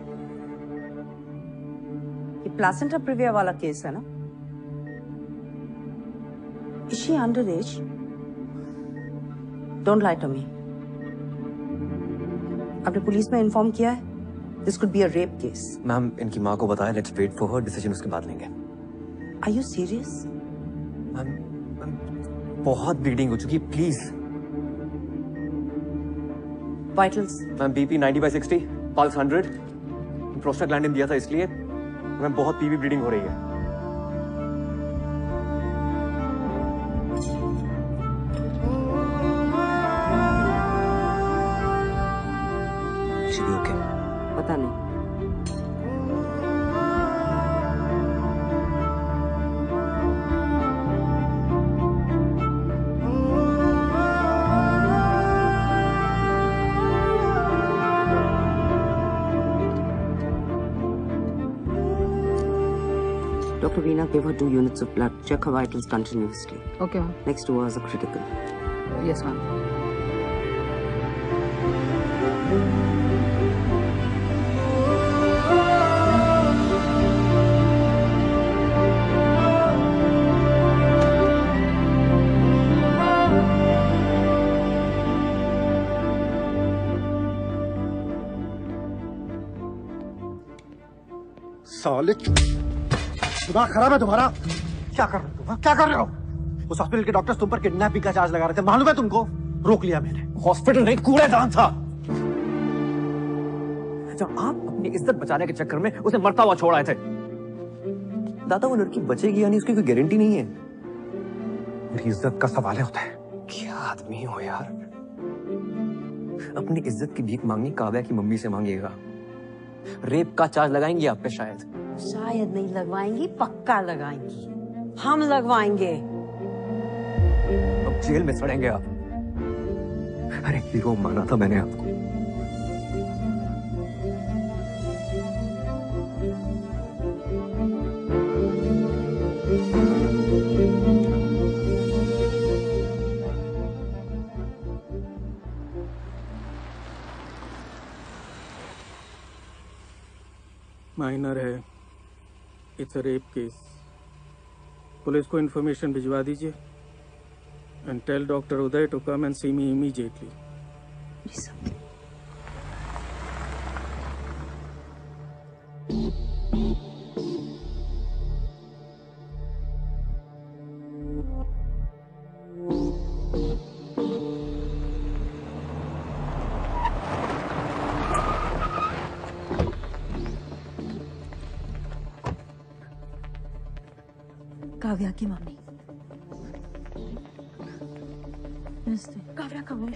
Speaker 5: ये प्लासेंटा प्रिविया वाला केस है ना? Is she underage? Don't lie to me. आपने पुलिस में इन्फॉर्म किया है? This could be a rape case.
Speaker 1: Ma'am, इनकी माँ को बताया, let's wait for her decision, उसके बाद लेंगे।
Speaker 5: Are you serious?
Speaker 1: मैम, बहुत ब्लीडिंग हो चुकी है, please.
Speaker 5: Vitals?
Speaker 1: Ma'am, BP 90/60, pulse 100, prostaglandin दिया था इसलिए। मैम, बहुत पीवी ब्लीडिंग हो रही है। Okay.
Speaker 5: पता नहीं। Dr. Veena, give her 2 units of blood. Check her vitals continuously.
Speaker 3: Okay, ma'am.
Speaker 5: Next 2 hours are critical.
Speaker 3: Yes, ma'am.
Speaker 8: साले, दिमाग खराब है तुम्हारा? क्या कर रहे हो तुम? क्या कर रहे हो? उस हॉस्पिटल के डॉक्टर्स तुम पर किडनैपिंग का चार्ज लगा रहे थे, मालूम है तुमको? रोक लिया मैंने। हॉस्पिटल नहीं, कूड़ेदान था।
Speaker 1: जब आप अपनी इज्जत बचाने के चक्कर में उसे मरता हुआ छोड़ आए थे। दादा, वो लड़की बचेगी या नहीं उसकी कोई गारंटी नहीं है।
Speaker 8: मेरी इज्जत का सवाल है होता है।
Speaker 1: क्या आदमी हो यार। अपनी इज्जत की भीख मांगनी काव्या की मम्मी से मांगिएगा। रेप का चार्ज लगाएंगी आप पे शायद।
Speaker 5: शायद नहीं लगवाएंगी, पक्का लगाएंगी। हम लगवाएंगे।
Speaker 1: अब जेल में सड़ेंगे आप। अरे हीरो माना था मैंने आपको।
Speaker 16: माइनर है, it's a rape case. Police को इन्फॉर्मेशन भिजवा दीजिए and tell doctor Uday to come and see me immediately.
Speaker 6: Kavya की मम्मी।
Speaker 3: काव्या कब है?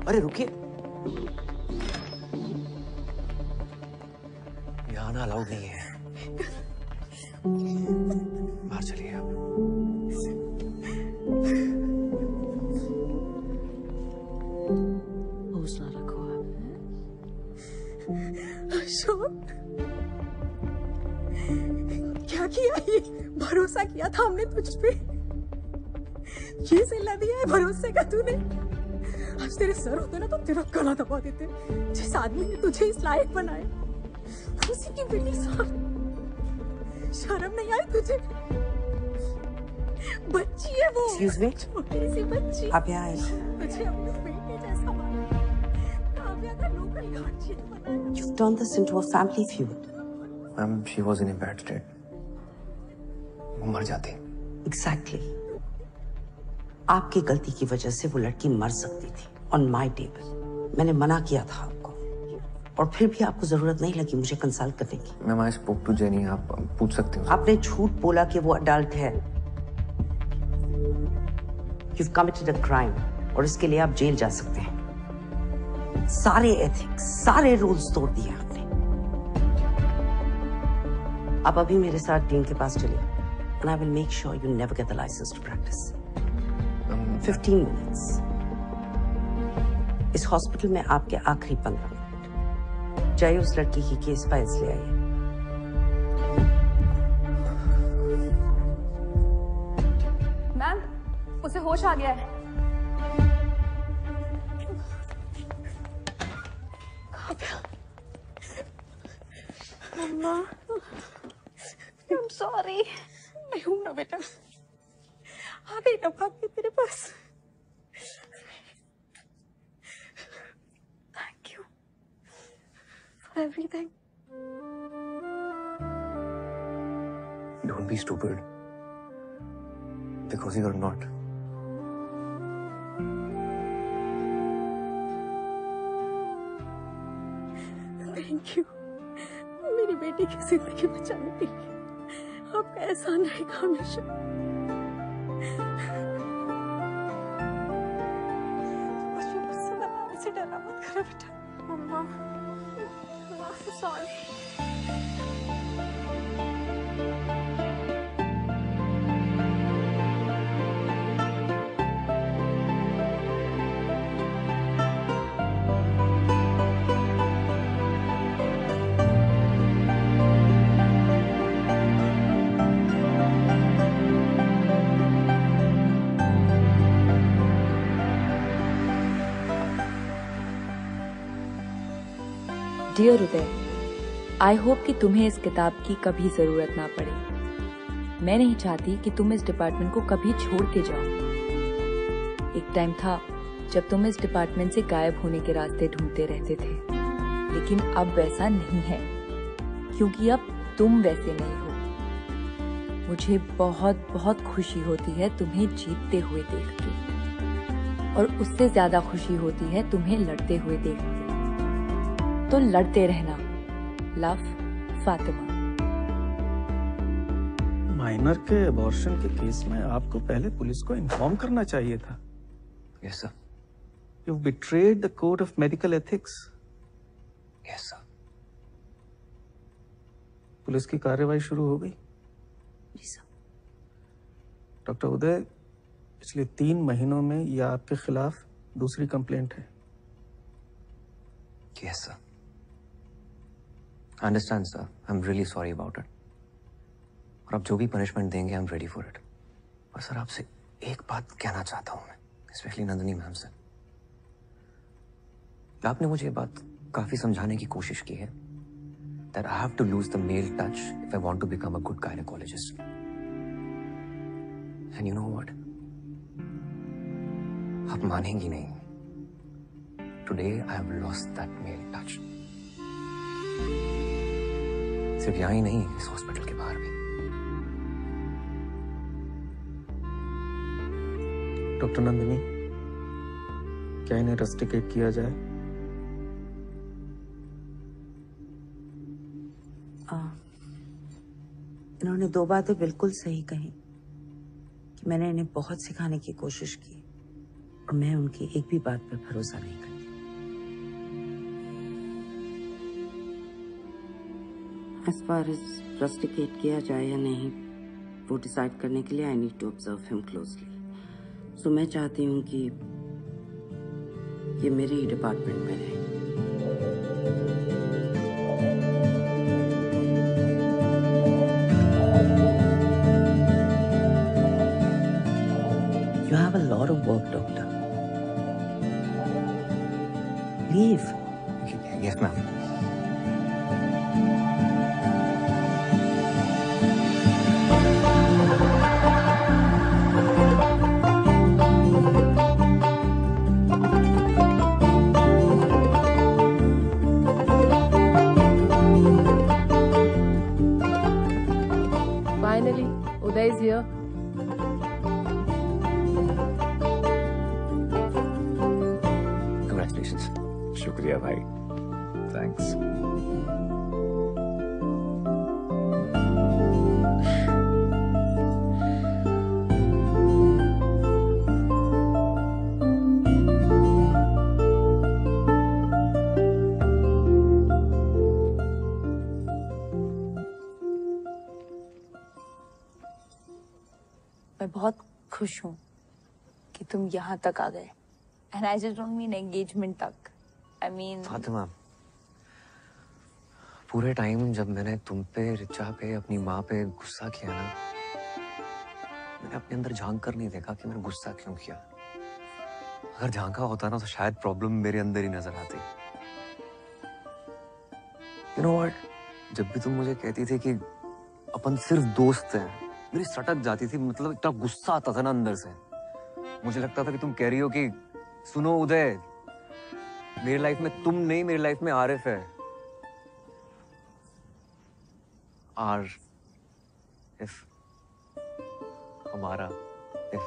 Speaker 1: अरे रुकिए, यहाँ आना अलाउड नहीं है। बाहर चलिए आप।
Speaker 5: हौसला रखो आप।
Speaker 3: अशोक, क्या किया ये? भरोसा किया था हमने तुझ पे। ये सिला दिया है भरोसे का तूने। आज तेरे सर होते ना तो तेरा गला दबा देते। जिस आदमी ने तुझे इस लायक बनाया, उसी की बेटी साहब। शर्म नहीं आई तुझे? बच्ची है वो।
Speaker 5: Excuse me?
Speaker 3: छोटी सी बच्ची।
Speaker 5: आप यहाँ आए।
Speaker 3: तुझे अपने बेटे जैसा माना। काव्या का लोकल गार्जियन बनाया।
Speaker 5: You've turned this into a family feud.
Speaker 1: Ma'am, she was in a bad state. वो मर जाती।
Speaker 5: Exactly. आपकी गलती की वजह से वो लड़की मर सकती थी। On my table. मैंने मना किया था आपको, और फिर भी आपको जरूरत नहीं लगी मुझे कंसल्ट करने की।
Speaker 1: Ma'am, I spoke to Jenny, आप पूछ सकते हो।
Speaker 5: आपने झूठ बोला कि वो अडल्ट है। You've committed a crime, और इसके लिए आप जेल जा सकते हैं। सारे एथिक्स, सारे रूल्स तोड़ दिए आपने। आप अभी मेरे साथ डीन के पास चलिए, and I will make sure you never get the license to practice. 15 minutes. इस हॉस्पिटल में आपके आखिरी 15 मिनट। जाइए उस लड़की की केस फाइल्स ले आइए।
Speaker 9: मैम, उसे होश आ गया है।
Speaker 5: मम्मा, I'm sorry। मैं हूं ना बेटा, आ गई ना भाग के तेरे पास।
Speaker 9: Thank you for everything।
Speaker 1: Don't be stupid. Because you're not.
Speaker 3: Thank you। मेरी बेटी की जिंदगी बचाने के लिए आपका एहसान रहेगा हमेशा। मुझे गुस्सा बनाने से डरा मत करो बेटा।
Speaker 9: Mama, I'm sorry।
Speaker 6: Dear Uday, I hope कि तुम्हें इस किताब की कभी जरूरत ना पड़े। मैं नहीं चाहती कि तुम इस डिपार्टमेंट को कभी छोड़ के जाओ। एक टाइम था जब तुम इस डिपार्टमेंट से गायब होने के रास्ते ढूंढते रहते थे, लेकिन अब वैसा नहीं है, क्योंकि अब तुम वैसे नहीं हो। मुझे बहुत बहुत खुशी होती है तुम्हें जीतते हुए देख के, और उससे ज्यादा खुशी होती है तुम्हें लड़ते हुए देख के। तो लड़ते रहना। लव, फातिमा।
Speaker 16: माइनर के अबॉर्शन के केस में आपको पहले पुलिस को इन्फॉर्म करना चाहिए था।
Speaker 1: Yes, sir.
Speaker 16: You've betrayed the code of medical ethics.
Speaker 1: Yes, sir.
Speaker 16: Police की कार्रवाई शुरू हो गई?
Speaker 5: जी सर।
Speaker 16: डॉक्टर उदय, पिछले 3 महीनों में यह आपके खिलाफ दूसरी कंप्लेंट है।
Speaker 1: Yes, sir. I understand, sir. I'm really sorry about it. और आप जो भी पनिशमेंट देंगे, I'm ready for it. और सर आपसे एक बात कहना चाहता हूँ मैं, स्पेशली नंदिनी मैम से। आपने मुझे ये बात काफी समझाने की कोशिश की है that I have to lose the male touch if I want to become a good gynecologist. And you know what? आप मानेंगी नहीं। Today I have lost that male touch. सिर्फ यहाँ ही नहीं, इस हॉस्पिटल के बाहर भी।
Speaker 16: डॉक्टर नंदिनी, क्या इन्हें रस्टिकेट किया जाए?
Speaker 5: इन्होंने 2 बातें बिल्कुल सही कही कि मैंने इन्हें बहुत सिखाने की कोशिश की और मैं उनकी एक भी बात पर भरोसा नहीं करती। As far as रस्टिकेट किया जाए या नहीं, वो डिसाइड करने के लिए I need to observe him closely. So मैं चाहती हूँ कि ये मेरे ही डिपार्टमेंट में रहे। You have a lot of work, doctor. Leave.
Speaker 1: Yes, ma'am.
Speaker 10: Finally, Uday is here.
Speaker 1: Congratulations.
Speaker 14: शुक्रिया भाई। थैंक्स।
Speaker 6: मैं बहुत खुश हूँ
Speaker 9: कि तुम यहाँ तक आ गए। And I just don't mean engagement तक, आई मीन
Speaker 1: फातिमा, पूरे टाइम जब मैंने तुम पे, रिचा पे, अपनी माँ पे गुस्सा किया ना, मैंने अपने अंदर झांक कर नहीं देखा कि मैंने गुस्सा क्यों किया। अगर झांका होता ना तो शायद प्रॉब्लम मेरे अंदर ही नजर आती। यू नो व्हाट, जब भी तुम मुझे कहती थी कि अपन सिर्फ दोस्त हैं, मेरी सटक जाती थी, मतलब इतना गुस्सा आता था ना अंदर से। मुझे लगता था कि तुम कह रही हो कि सुनो उदय, मेरी लाइफ में तुम नहीं, मेरी लाइफ में आरिफ है। इफ हमारा इफ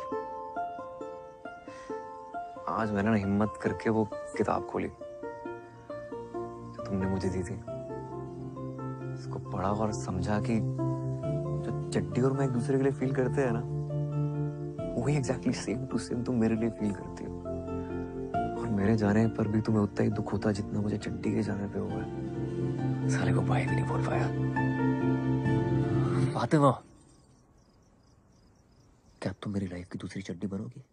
Speaker 1: आज मैंने ना हिम्मत करके वो किताब खोली जो तुमने मुझे दी थी, उसको पढ़ा और समझा कि जो चड्डी और मैं एक दूसरे के लिए फील करते हैं ना, वही एग्जैक्टली सेम टू सेम तुम मेरे लिए फील करती हो। और मेरे जाने पर भी तुम्हें उतना ही दुख होता जितना मुझे चड्डी के जाने पे हुआ है। साले को भाई भी नहीं बोल पाया। फातिमा, क्या तुम मेरी लाइफ की दूसरी चड्डी बनोगी?